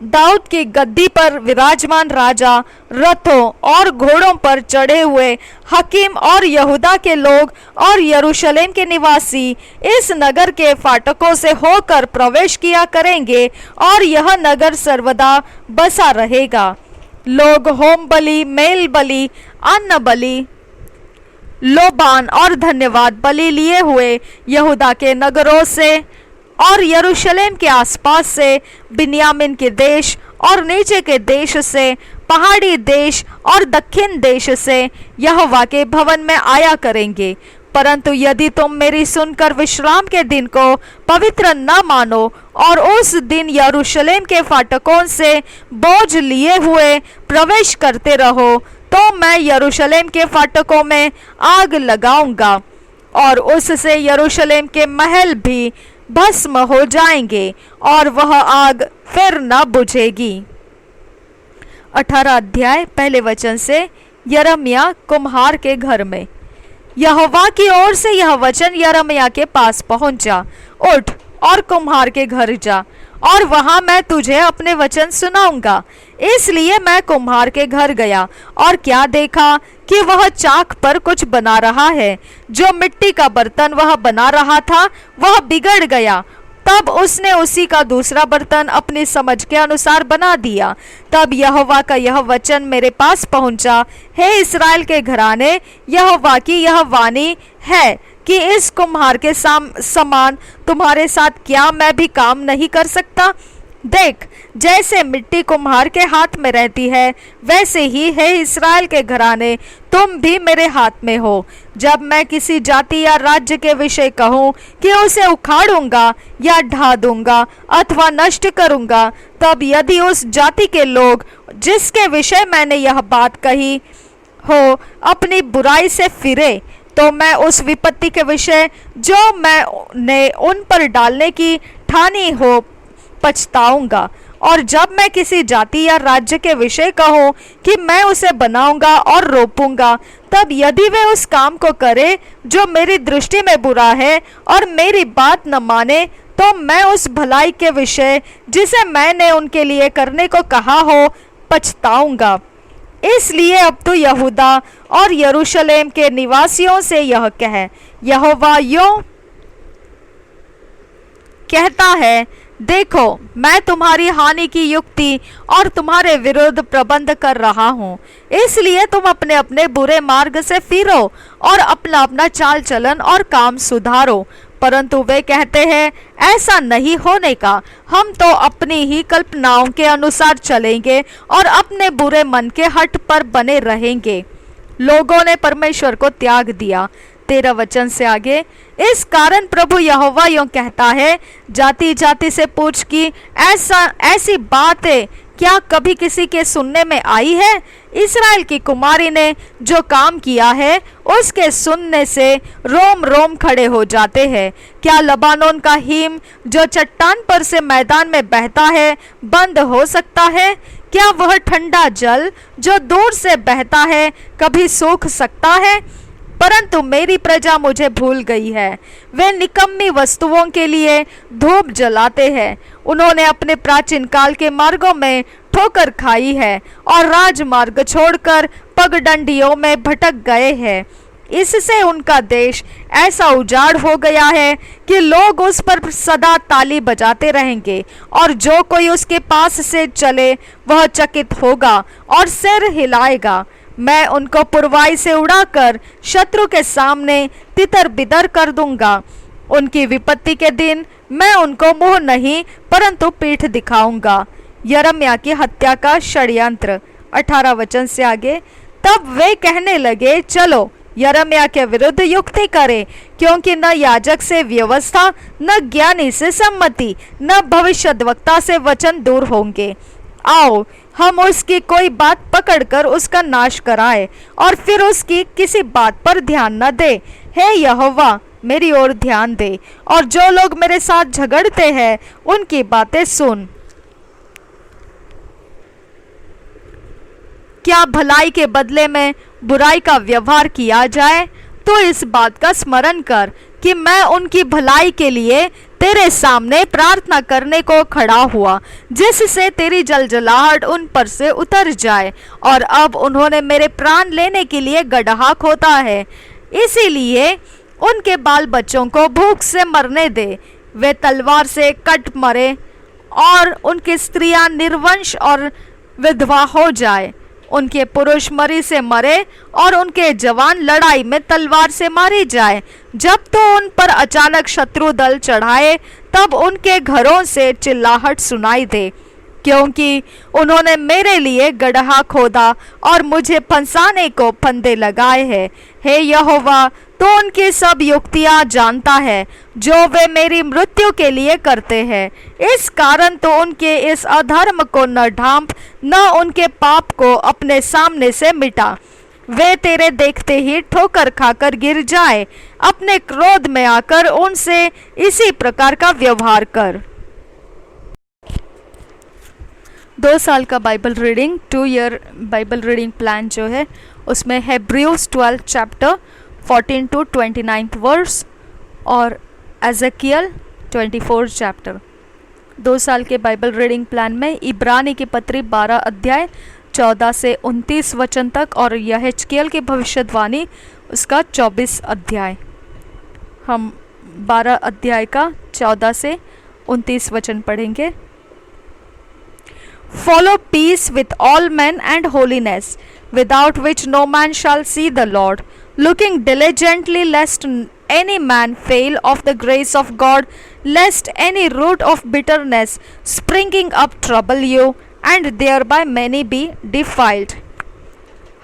दाऊद की गद्दी पर विराजमान राजा, रथों और घोड़ों पर चढ़े हुए हकीम और यहूदा के लोग और यरूशलेम के निवासी इस नगर के फाटकों से होकर प्रवेश किया करेंगे और यह नगर सर्वदा बसा रहेगा। लोग होम बलि, मेल बलि, अन्न बलि, लोबान और धन्यवाद बलि लिए हुए यहूदा के नगरों से और यरूशलेम के आसपास से, बिन्यामीन के देश और नीचे के देश से, पहाड़ी देश और दक्षिण देश से यहोवा के भवन में आया करेंगे। परंतु यदि तुम मेरी सुनकर विश्राम के दिन को पवित्र न मानो और उस दिन यरूशलेम के फाटकों से बोझ लिए हुए प्रवेश करते रहो, तो मैं यरूशलेम के फाटकों में आग लगाऊंगा और उससे यरूशलेम के महल भी भस्म हो जाएंगे और वह आग फिर न बुझेगी। 18 अध्याय पहले वचन से। यिर्मयाह कुम्हार के घर में। यहोवा की ओर से यह वचन यिर्मयाह के पास पहुंचा, उठ और कुम्हार के घर जा और वहां मैं तुझे अपने वचन सुनाऊंगा। इसलिए मैं कुम्हार के घर गया और क्या देखा कि वह चाक पर कुछ बना रहा है। जो मिट्टी का बर्तन वह बना रहा था वह बिगड़ गया। तब उसने उसी का दूसरा बर्तन अपनी समझ के अनुसार बना दिया। तब यहोवा का यह वचन मेरे पास पहुंचा, हे इस्राएल के घराने, यहोवा की यह वाणी है कि इस कुम्हार के समान तुम्हारे साथ क्या मैं भी काम नहीं कर सकता। देख, जैसे मिट्टी कुम्हार के हाथ में रहती है, वैसे ही है इस्राएल के घराने, तुम भी मेरे हाथ में हो। जब मैं किसी जाति या राज्य के विषय कहूँ कि उसे उखाड़ूंगा या ढा दूंगा अथवा नष्ट करूंगा, तब यदि उस जाति के लोग जिसके विषय मैंने यह बात कही हो अपनी बुराई से फिरे, तो मैं उस विपत्ति के विषय जो मैंने उन पर डालने की ठानी हो पछताऊंगा। और जब मैं किसी जाति या राज्य के विषय कहूँ कि मैं उसे बनाऊंगा और रोपूंगा, तब यदि वे उस काम को करे जो मेरी दृष्टि में बुरा है और मेरी बात न माने, तो मैं उस भलाई के विषय जिसे मैंने उनके लिए करने को कहा हो पछताऊंगा। इसलिए अब तो यहूदा और यरूशलेम के निवासियों से यह कह, यहोवा यूं कहता है, देखो, मैं तुम्हारी हानि की युक्ति और तुम्हारे विरुद्ध प्रबंध कर रहा हूँ। इसलिए तुम अपने अपने बुरे मार्ग से फिरो और अपना अपना चाल चलन और काम सुधारो। परंतु वे कहते हैं, ऐसा नहीं होने का, हम तो अपनी ही कल्पनाओं के अनुसार चलेंगे और अपने बुरे मन के हठ पर बने रहेंगे। लोगों ने परमेश्वर को त्याग दिया। 13 वचन से आगे। इस कारण प्रभु यहोवा यूं कहता है, जाति जाति से पूछ कि ऐसी बातें क्या कभी किसी के सुनने में आई है? इस्राएल की कुमारी ने जो काम किया है उसके सुनने से रोम रोम खड़े हो जाते हैं। क्या लबानोन का हिम जो चट्टान पर से मैदान में बहता है बंद हो सकता है? क्या वह ठंडा जल जो दूर से बहता है कभी सूख सकता है? परंतु मेरी प्रजा मुझे भूल गई है। वे निकम्मी वस्तुओं के लिए धूप जलाते हैं। उन्होंने अपने प्राचीन काल के मार्गों में ठोकर खाई है और राजमार्ग छोड़कर पगडंडियों में भटक गए हैं। इससे उनका देश ऐसा उजाड़ हो गया है कि लोग उस पर सदा ताली बजाते रहेंगे, और जो कोई उसके पास से चले वह चकित होगा और सिर हिलाएगा। मैं उनको पुरवाई से उड़ाकर शत्रु के सामने तितर बितर कर दूंगा। उनकी विपत्ति के दिन मैं उनको मुंह नहीं परंतु पीठ दिखाऊंगा। यिर्मयाह की हत्या का षड्यंत्र। 18 वचन से आगे। तब वे कहने लगे, चलो यिर्मयाह के विरुद्ध युक्ति करें, क्योंकि न याजक से व्यवस्था, न ज्ञानी से सम्मति, न भविष्यद्वक्ता से वचन दूर होंगे। आओ हम उसकी कोई बात पकड़कर उसका नाश कराए और फिर उसकी किसी बात पर ध्यान न दे। हे यहोवा, मेरी ओर ध्यान दे और जो लोग मेरे साथ झगड़ते हैं उनकी बातें सुन। क्या भलाई के बदले में बुराई का व्यवहार किया जाए, तो इस बात का स्मरण कर कि मैं उनकी भलाई के लिए तेरे सामने प्रार्थना करने को खड़ा हुआ, जिससे तेरी जलजलाहट उन पर से उतर जाए। और अब उन्होंने मेरे प्राण लेने के लिए गड्ढा खोदा है, इसीलिए उनके बाल बच्चों को भूख से मरने दे, वे तलवार से कट मरे और उनकी स्त्रियां निर्वंश और विधवा हो जाए। उनके पुरुष मरी से मरे और उनके जवान लड़ाई में तलवार से मारे जाए। जब तो उन पर अचानक शत्रु दल चढ़ाए, तब उनके घरों से चिल्लाहट सुनाई दे, क्योंकि उन्होंने मेरे लिए गड्ढा खोदा और मुझे फंसाने को फंदे लगाए हैं। हे यहोवा, तो उनकी सब युक्तियां जानता है जो वे मेरी मृत्यु के लिए करते हैं। इस कारण तो उनके इस अधर्म को न ढांप, न उनके पाप को अपने सामने से मिटा। वे तेरे देखते ही ठोकर खाकर गिर जाए। अपने क्रोध में आकर उनसे इसी प्रकार का व्यवहार कर। 2 साल का Bible reading, 2 year Bible reading plan जो है उसमें हेब्रियोस 12 चैप्टर 14 to 29 वर्स और एजेकियल 24 चैप्टर। 2 साल के बाइबल रीडिंग प्लान में इब्रानी की पत्री 12 अध्याय 14 से 29 वचन तक और यहेजकेल की भविष्यवाणी उसका 24 अध्याय। हम 12 अध्याय का 14 से 29 वचन पढ़ेंगे। Follow peace with all men and holiness, without which no man shall see the Lord, looking diligently lest any man fail of the grace of God, lest any root of bitterness springing up trouble you, and thereby many be defiled.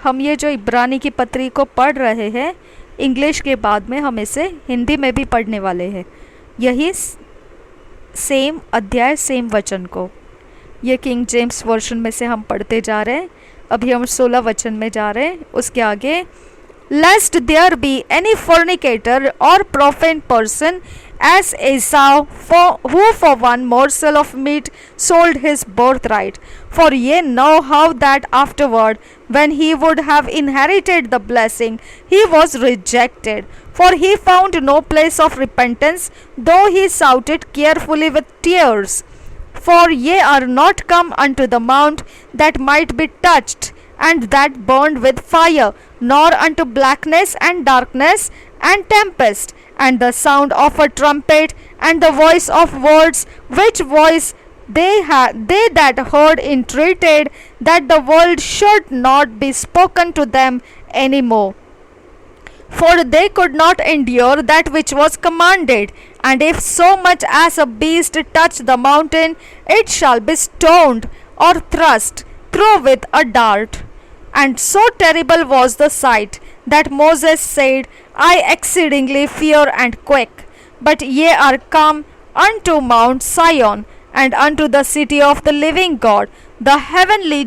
हम ये जो इब्रानी की पत्री को पढ़ रहे हैं, इंग्लिश के बाद में हम इसे हिंदी में भी पढ़ने वाले हैं, यही सेम अध्याय सेम वचन को। ये किंग जेम्स वर्जन में से हम पढ़ते जा रहे हैं। अभी हम 16 वचन में जा रहे हैं। उसके आगे, lest there be any fornicator or profane person as Esau, who for one morsel of meat sold his birthright. For ye know how that afterward, when he would have inherited the blessing, he was rejected. For he found no place of repentance, though he sought it carefully with tears. For ye are not come unto the mount that might be touched, and that burned with fire, nor unto blackness and darkness and tempest, and the sound of a trumpet, and the voice of words, which voice they that heard entreated that the world should not be spoken to them any more. For they could not endure that which was commanded. And if so much as a beast touch the mountain, it shall be stoned or thrust through with a dart. And so terrible was the sight that Moses said, I exceedingly fear and quake. But ye are come unto Mount Sion, and unto the city of the living God, the heavenly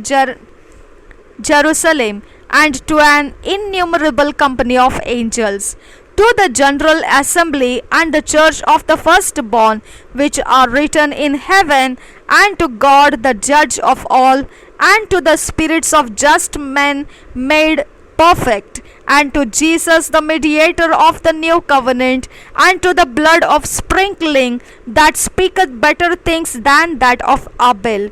Jerusalem, and to an innumerable company of angels, to the general assembly and the church of the firstborn which are written in heaven, and to God the judge of all, and to the spirits of just men made perfect, and to Jesus the mediator of the new covenant, and to the blood of sprinkling that speaketh better things than that of Abel.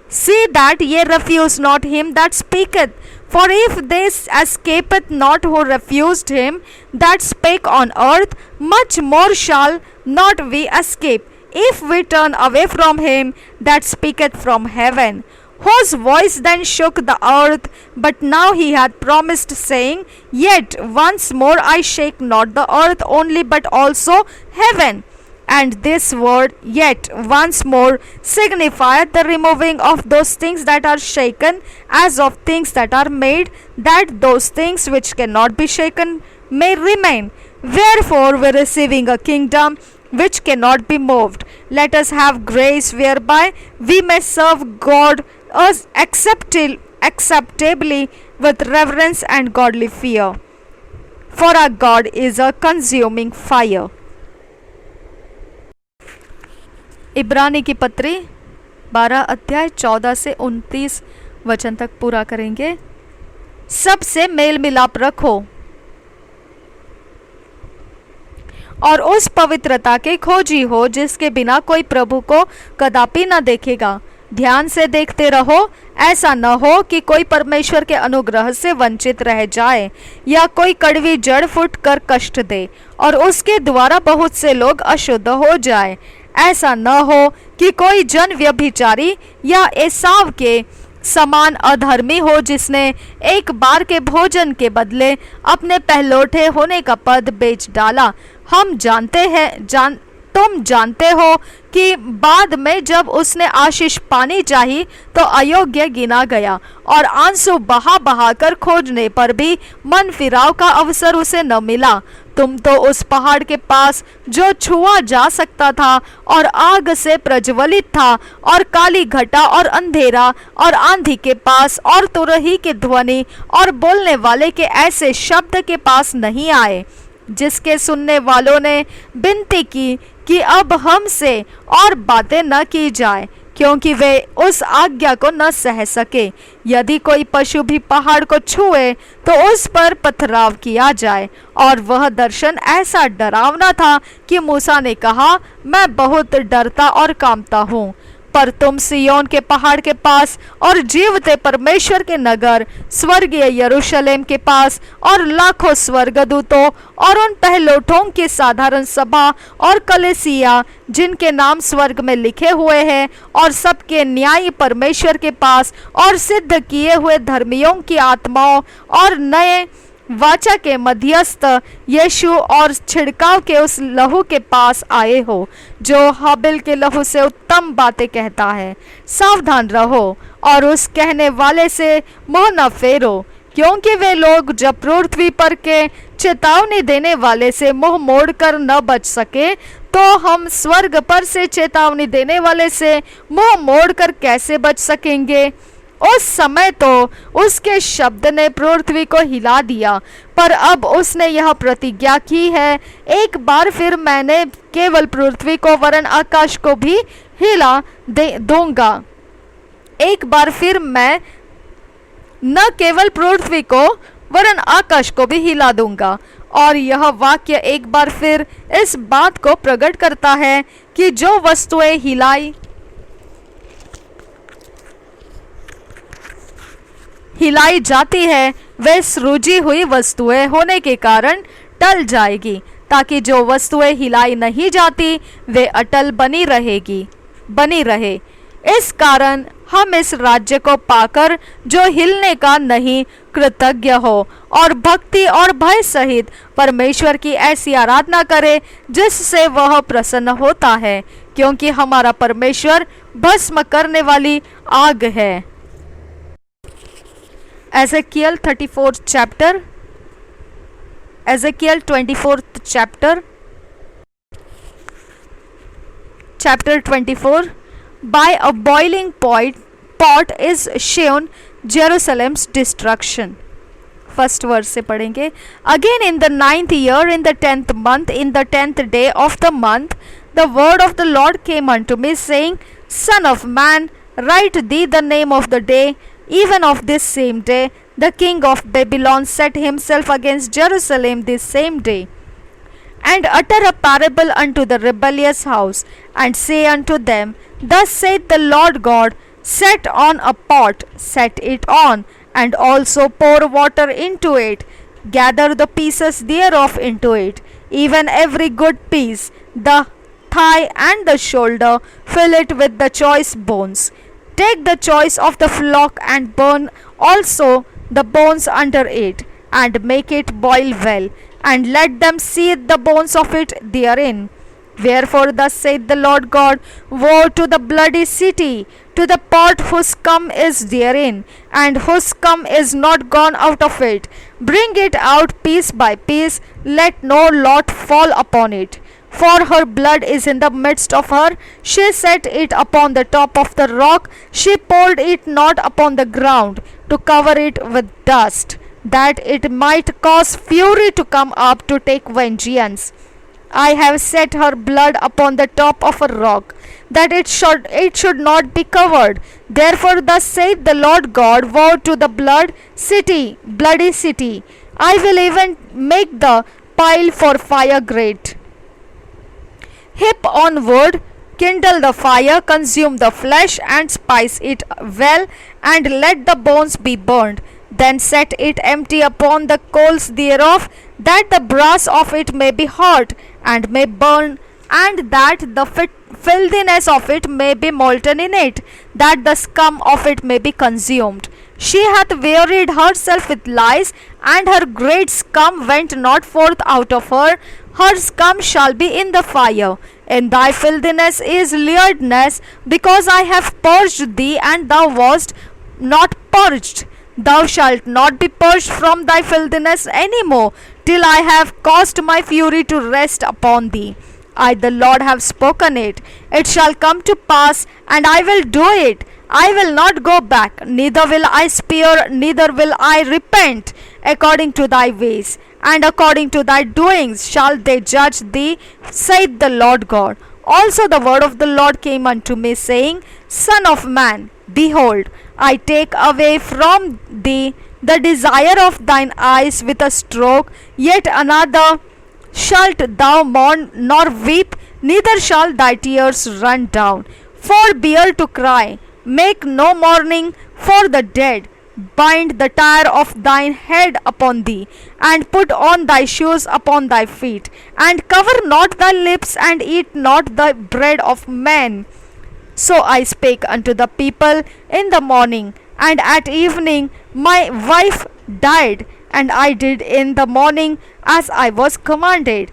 See that ye refuse not him that speaketh. For if they escapeth not who refused him that spake on earth, much more shall not we escape, if we turn away from him that speaketh from heaven. Whose voice then shook the earth, but now he hath promised, saying, Yet once more I shake not the earth only, but also heaven. And this word, yet once more, signifieth the removing of those things that are shaken, as of things that are made, that those things which cannot be shaken may remain. Wherefore, we receiving a kingdom which cannot be moved, let us have grace whereby we may serve God as acceptably with reverence and godly fear. For our God is a consuming fire. इब्रानी की पत्री 12 अध्याय 14 से 29 वचन तक पूरा करेंगे। सबसे मेल मिलाप रखो और उस पवित्रता के खोजी हो जिसके बिना कोई प्रभु को कदापि न देखेगा। ध्यान से देखते रहो, ऐसा न हो कि कोई परमेश्वर के अनुग्रह से वंचित रह जाए या कोई कड़वी जड़ फूट कर कष्ट दे और उसके द्वारा बहुत से लोग अशुद्ध हो जाए। ऐसा न हो कि कोई जन व्यभिचारी या एसाव के समान अधर्मी हो, जिसने एक बार के भोजन के बदले अपने पहलौठे होने का पद बेच डाला। तुम जानते हो कि बाद में जब उसने आशीष पानी चाही तो अयोग्य गिना गया और आंसू बहा बहा कर खोजने पर भी मन फिराव का अवसर उसे न मिला। तुम तो उस पहाड़ के पास जो छुआ जा सकता था और आग से प्रज्वलित था और काली घटा और अंधेरा और आंधी के पास और तुरही की ध्वनि और बोलने वाले के ऐसे शब्द के पास नहीं आए, जिसके सुनने वालों ने विनती की कि अब हमसे और बातें न की जाए, क्योंकि वे उस आज्ञा को न सह सके। यदि कोई पशु भी पहाड़ को छुए तो उस पर पथराव किया जाए। और वह दर्शन ऐसा डरावना था कि मूसा ने कहा, मैं बहुत डरता और कांपता हूँ। पर तुम सिय्योन के पहाड़ के पास और जीवते परमेश्वर के नगर स्वर्गीय यरूशलेम के पास और लाखों स्वर्गदूतों और उन पहलोठों की साधारण सभा और कलीसिया जिनके नाम स्वर्ग में लिखे हुए हैं और सबके न्यायी परमेश्वर के पास और सिद्ध किए हुए धर्मियों की आत्माओं और नए वाचा के मध्यस्थ यीशु और छिड़काव के उस लहू के पास आए हो, जो हाबिल के लहू से उत्तम बातें कहता है। सावधान रहो और उस कहने वाले से मुंह न फेरो, क्योंकि वे लोग जब पृथ्वी पर के चेतावनी देने वाले से मुंह मोड़कर न बच सके, तो हम स्वर्ग पर से चेतावनी देने वाले से मुंह मोड़कर कैसे बच सकेंगे। उस समय तो उसके शब्द ने पृथ्वी को हिला दिया, पर अब उसने यह प्रतिज्ञा की है, एक बार फिर मैंने केवल पृथ्वी को वरन आकाश को भी हिला दूंगा। एक बार फिर मैं न केवल पृथ्वी को वरन आकाश को भी हिला दूंगा। और यह वाक्य एक बार फिर इस बात को प्रकट करता है कि जो वस्तुएं हिलाई जाती है वे सृजी हुई वस्तुएं होने के कारण टल जाएगी, ताकि जो वस्तुएं हिलाई नहीं जाती वे अटल बनी रहे। इस कारण हम इस राज्य को पाकर जो हिलने का नहीं कृतज्ञ हो और भक्ति और भय सहित परमेश्वर की ऐसी आराधना करे जिससे वह प्रसन्न होता है, क्योंकि हमारा परमेश्वर भस्म करने वाली आग है। Ezekiel 34th chapter, Ezekiel 24th chapter, chapter 24. By a boiling pot is shown Jerusalem's destruction. First verse से पढ़ेंगे। Again in the 9th year, in the 10th month, in the 10th day of the month, the word of the Lord came unto me, saying, Son of man, write thee the name of the day. Even of this same day, the king of Babylon set himself against Jerusalem this same day, and utter a parable unto the rebellious house, and say unto them, Thus saith the Lord God, set on a pot, set it on, and also pour water into it. Gather the pieces thereof into it, even every good piece, the thigh and the shoulder, fill it with the choice bones. Take the choice of the flock and burn also the bones under it, and make it boil well, and let them seethe the bones of it therein. Wherefore, thus saith the Lord God, woe to the bloody city, to the pot whose scum is therein, and whose scum is not gone out of it. Bring it out piece by piece, let no lot fall upon it. For her blood is in the midst of her. She set it upon the top of the rock, she poured it not upon the ground, to cover it with dust, that it might cause fury to come up to take vengeance. I have set her blood upon the top of a rock, that it should not be covered. Therefore thus saith the Lord God, woe to the bloody city. I will even make the pile for fire great. Heap on wood, kindle the fire, consume the flesh, and spice it well, and let the bones be burned. Then set it empty upon the coals thereof, that the brass of it may be hot, and may burn, and that the filthiness of it may be molten in it, that the scum of it may be consumed. She hath wearied herself with lies, and her great scum went not forth out of her. Her scum shall be in the fire. In thy filthiness is lewdness, because I have purged thee, and thou wast not purged. Thou shalt not be purged from thy filthiness any more, till I have caused my fury to rest upon thee. I, the Lord, have spoken it. It shall come to pass, and I will do it. I will not go back, neither will I spare, neither will I repent. According to thy ways and according to thy doings shall they judge thee, saith the Lord God. Also the word of the Lord came unto me, saying, Son of man, behold, I take away from thee the desire of thine eyes with a stroke, yet another shalt thou mourn nor weep, neither shall thy tears run down. Forbear to cry, make no mourning for the dead. Bind the tire of thine head upon thee, and put on thy shoes upon thy feet, and cover not thy lips, and eat not the bread of men. So I spake unto the people in the morning, and at evening my wife died, and I did in the morning as I was commanded.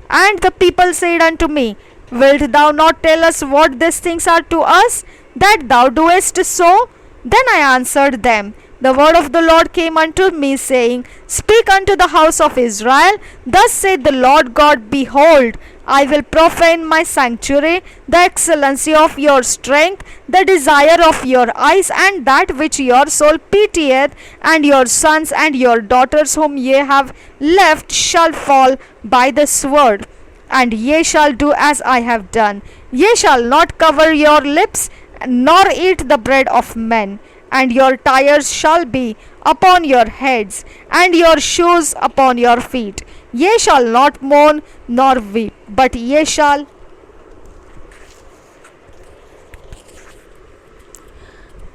And the people said unto me, Wilt thou not tell us what these things are to us, that thou doest so? Then I answered them, The word of the Lord came unto me, saying, Speak unto the house of Israel, Thus saith the Lord God, Behold, I will profane my sanctuary, the excellency of your strength, the desire of your eyes, and that which your soul pitieth, and your sons and your daughters whom ye have left shall fall by the sword. And ye shall do as I have done. Ye shall not cover your lips, nor eat the bread of men. And your tires shall be upon your heads, and your shoes upon your feet. Ye shall not mourn nor weep, but ye shall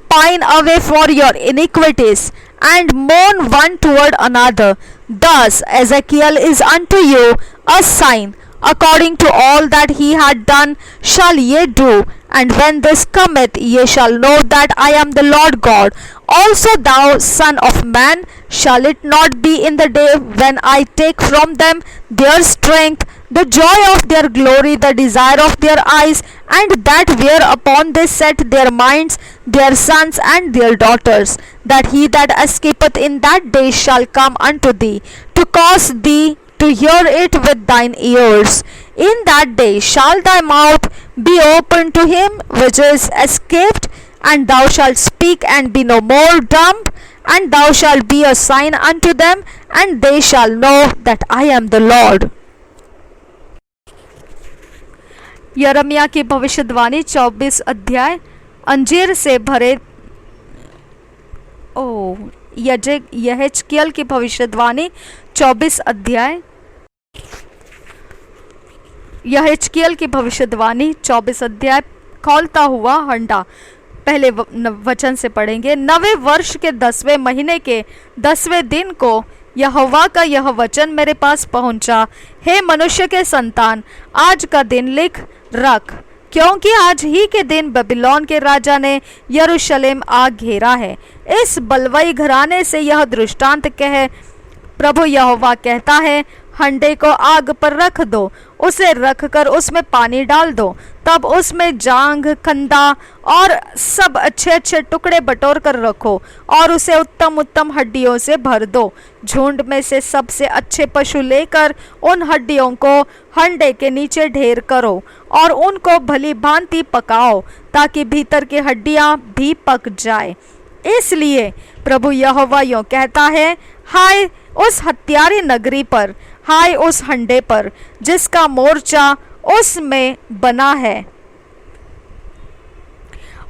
pine away for your iniquities, and mourn one toward another. Thus Ezekiel is unto you a sign. According to all that he had done shall ye do, and when this cometh, ye shall know that I am the Lord God. Also thou, son of man, shall it not be in the day when I take from them their strength, the joy of their glory, the desire of their eyes, and that whereupon they set their minds, their sons and their daughters, that he that escapeth in that day shall come unto thee, to cause thee to hear it with thine ears. In that day shall thy mouth be open to him which is escaped, and thou shalt speak and be no more dumb, and thou shalt be a sign unto them, and they shall know that I am the Lord. Jeremiah की भविष्यवाणी 24 अध्याय। अंजीर से भरे यहेजकेल की भविष्यवाणी 24 अध्याय। यहेजकेल की भविष्यवाणी 24 अध्याय। खौलता हुआ हंडा। पहले वचन से पढ़ेंगे। 9वें वर्ष के 10वें महीने के 10वें दिन को यहोवा का यह वचन मेरे पास पहुंचा। हे मनुष्य के संतान, आज का दिन लिख रख, क्योंकि आज ही के दिन बेबीलोन के राजा ने यरूशलेम आ घेरा है। इस बलवई घराने से यह दृष्टांत कह, प्रभु यहोवा कहता है, हंडे को आग पर रख दो, उसे रखकर उसमें पानी डाल दो, तब उसमें जांग, कंधा और सब अच्छे अच्छे टुकड़े बटोर कर रखो और उसे उत्तम उत्तम हड्डियों से भर दो। झुंड में से सबसे अच्छे पशु लेकर उन हड्डियों को हंडे के नीचे ढेर करो और उनको भली भांति पकाओ, ताकि भीतर की हड्डियां भी पक जाए। इसलिए प्रभु यहोवा यूं कहता है, हाय उस हत्यारी नगरी पर, हाय उस हंडे पर जिसका मोर्चा उसमें बना है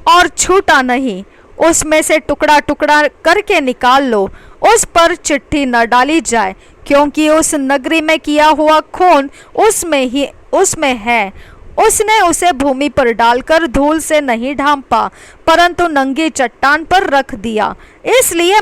और छूटा नहीं, उसमें से टुकड़ा टुकड़ा करके निकाल लो, उस पर चिट्ठी न डाली जाए, क्योंकि उस नगरी में किया हुआ खून उसमें है। उसने उसे भूमि पर डालकर धूल से नहीं ढांपा, परंतु नंगी चट्टान पर रख दिया। इसलिए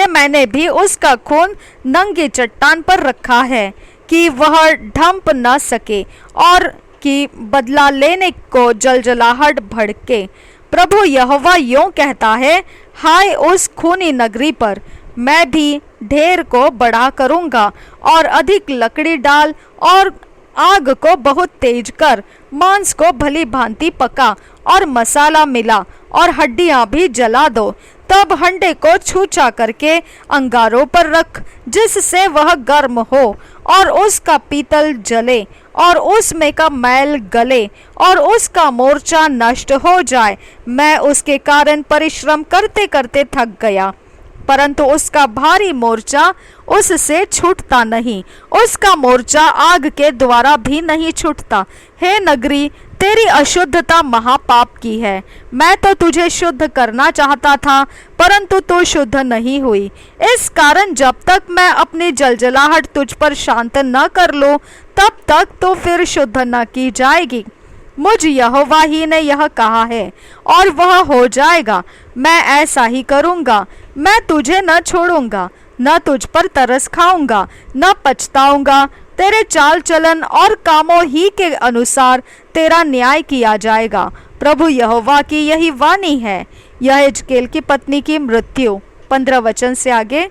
मैंने भी उसका खून नंगी चट्टान पर रखा है, कि वह ढंप न सके और कि बदला लेने को जलजलाहट भड़के। प्रभु यहोवा यूं कहता है, हाय उस खूनी नगरी पर, मैं भी ढेर को बढ़ा करूंगा और अधिक लकड़ी डाल और आग को बहुत तेज कर, मांस को भली भांति पका और मसाला मिला और हड्डियां भी जला दो। तब हंडे को छूछा करके अंगारों पर रख, जिससे वह गर्म हो और उसका पीतल जले और उसमें का मैल गले और उसका मोर्चा नष्ट हो जाए। मैं उसके कारण परिश्रम करते करते थक गया, परंतु उसका भारी मोर्चा उससे छूटता नहीं, उसका मोर्चा आग के द्वारा भी नहीं छूटता। हे नगरी, तेरी अशुद्धता महापाप की है। मैं तो तुझे शुद्ध करना चाहता था, परंतु तू शुद्ध नहीं हुई। इस कारण जब तक मैं अपनी जलजलाहट तुझ पर शांत न कर लूं, तब तक तो फिर शुद्ध न की जाएगी। मुझ यहोवा ही ने यह कहा है और वह हो जाएगा। मैं ऐसा ही करूंगा, मैं तुझे न छोड़ूंगा, न तुझ पर तरस खाऊंगा, न पछताऊंगा। तेरे चाल चलन और कामों ही के अनुसार तेरा न्याय किया जाएगा। प्रभु यहोवा की यही वाणी है। यहेजकेल की पत्नी की मृत्यु। 15 वचन से आगे,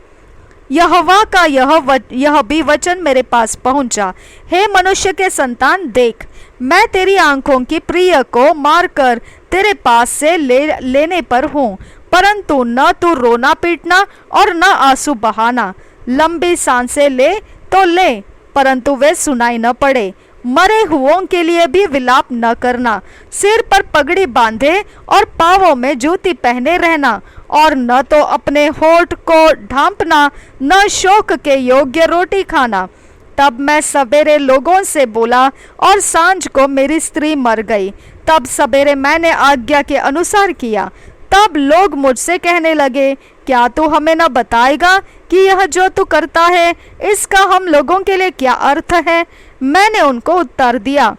यहोवा का यह भी वचन मेरे पास पहुंचा। हे मनुष्य के संतान, देख, मैं तेरी आंखों की प्रिय को मारकर तेरे पास से लेने पर हूँ, परंतु न तू रोना पीटना और न आंसू बहाना। लंबी सांसें ले तो ले, परंतु वे सुनाई न पड़े। मरे हुओं के लिए भी विलाप न करना। सिर पर पगड़ी बांधे और पांवों में जूती पहने रहना, और न तो अपने होठ को ढांपना, न शोक के योग्य रोटी खाना। तब मैं सवेरे लोगों से बोला और सांझ को मेरी स्त्री मर गई। तब सवेरे मैंने आज्ञा के अनुसार किया। तब लोग मुझसे कहने लगे, क्या तू हमें न बताएगा कि यह जो तू करता है, इसका हम लोगों के लिए क्या अर्थ है? मैंने उनको उत्तर दिया,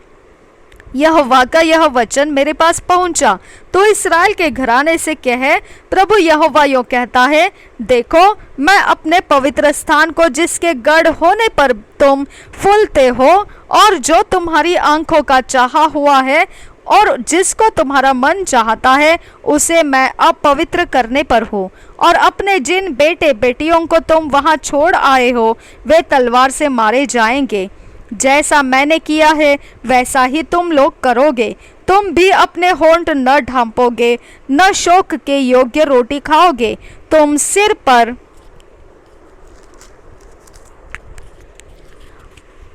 यहोवा का यह वचन मेरे पास पहुंचा। तो इस्राएल के घराने से कहे, प्रभु यहोवा यूं कहता है, देखो, मैं अपने पवित्र स्थान को जिसके गढ़ होने पर तुम फूलते हो और जो तुम्हारी आंखों का चाहा हुआ है और जिसको तुम्हारा मन चाहता है, उसे मैं अब पवित्र करने पर हूँ। और अपने जिन बेटे बेटियों को तुम वहाँ छोड़ आए हो, वे तलवार से मारे जाएंगे। जैसा मैंने किया है वैसा ही तुम लोग करोगे। तुम भी अपने होंठ न ढांपोगे, न शोक के योग्य रोटी खाओगे। तुम सिर पर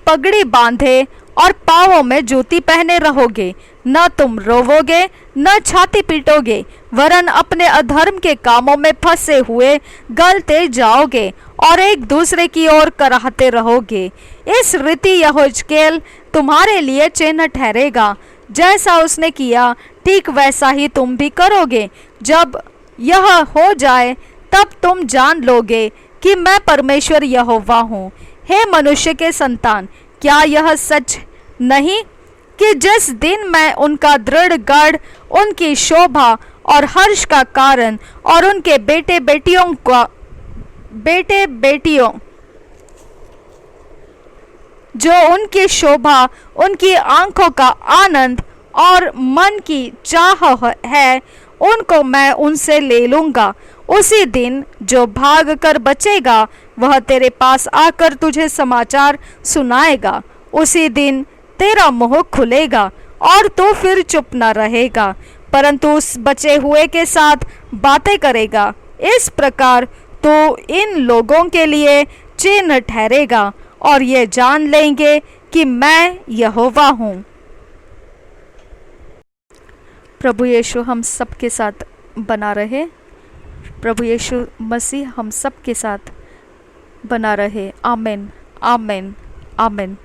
पगड़ी बांधे और पांवों में जूती पहने रहोगे। न तुम रोवोगे, न छाती पीटोगे, वरन अपने अधर्म के कामों में फंसे हुए गलते जाओगे और एक दूसरे की ओर कराहते रहोगे। इस रीति यहोजकेल तुम्हारे लिए चिन्ह ठहरेगा। जैसा उसने किया, ठीक वैसा ही तुम भी करोगे। जब यह हो जाए, तब तुम जान लोगे कि मैं परमेश्वर यहोवा हूँ। हे मनुष्य के संतान, क्या यह सच नहीं कि जिस दिन मैं उनका दृढ़ गढ़, उनकी शोभा और हर्ष का कारण और उनके बेटे बेटियों जो उनकी शोभा, उनकी आंखों का आनंद और मन की चाह है, उनको मैं उनसे ले लूंगा। उसी दिन जो भाग कर बचेगा वह तेरे पास आकर तुझे समाचार सुनाएगा। उसी दिन तेरा मुंह खुलेगा और तू फिर चुप न रहेगा, परंतु उस बचे हुए के साथ बातें करेगा। इस प्रकार तू इन लोगों के लिए चिन्ह ठहरेगा और ये जान लेंगे कि मैं यहोवा हूँ। प्रभु यीशु हम सब के साथ बना रहे। प्रभु यीशु मसीह हम सब के साथ बना रहे। आमीन, आमीन, आमीन।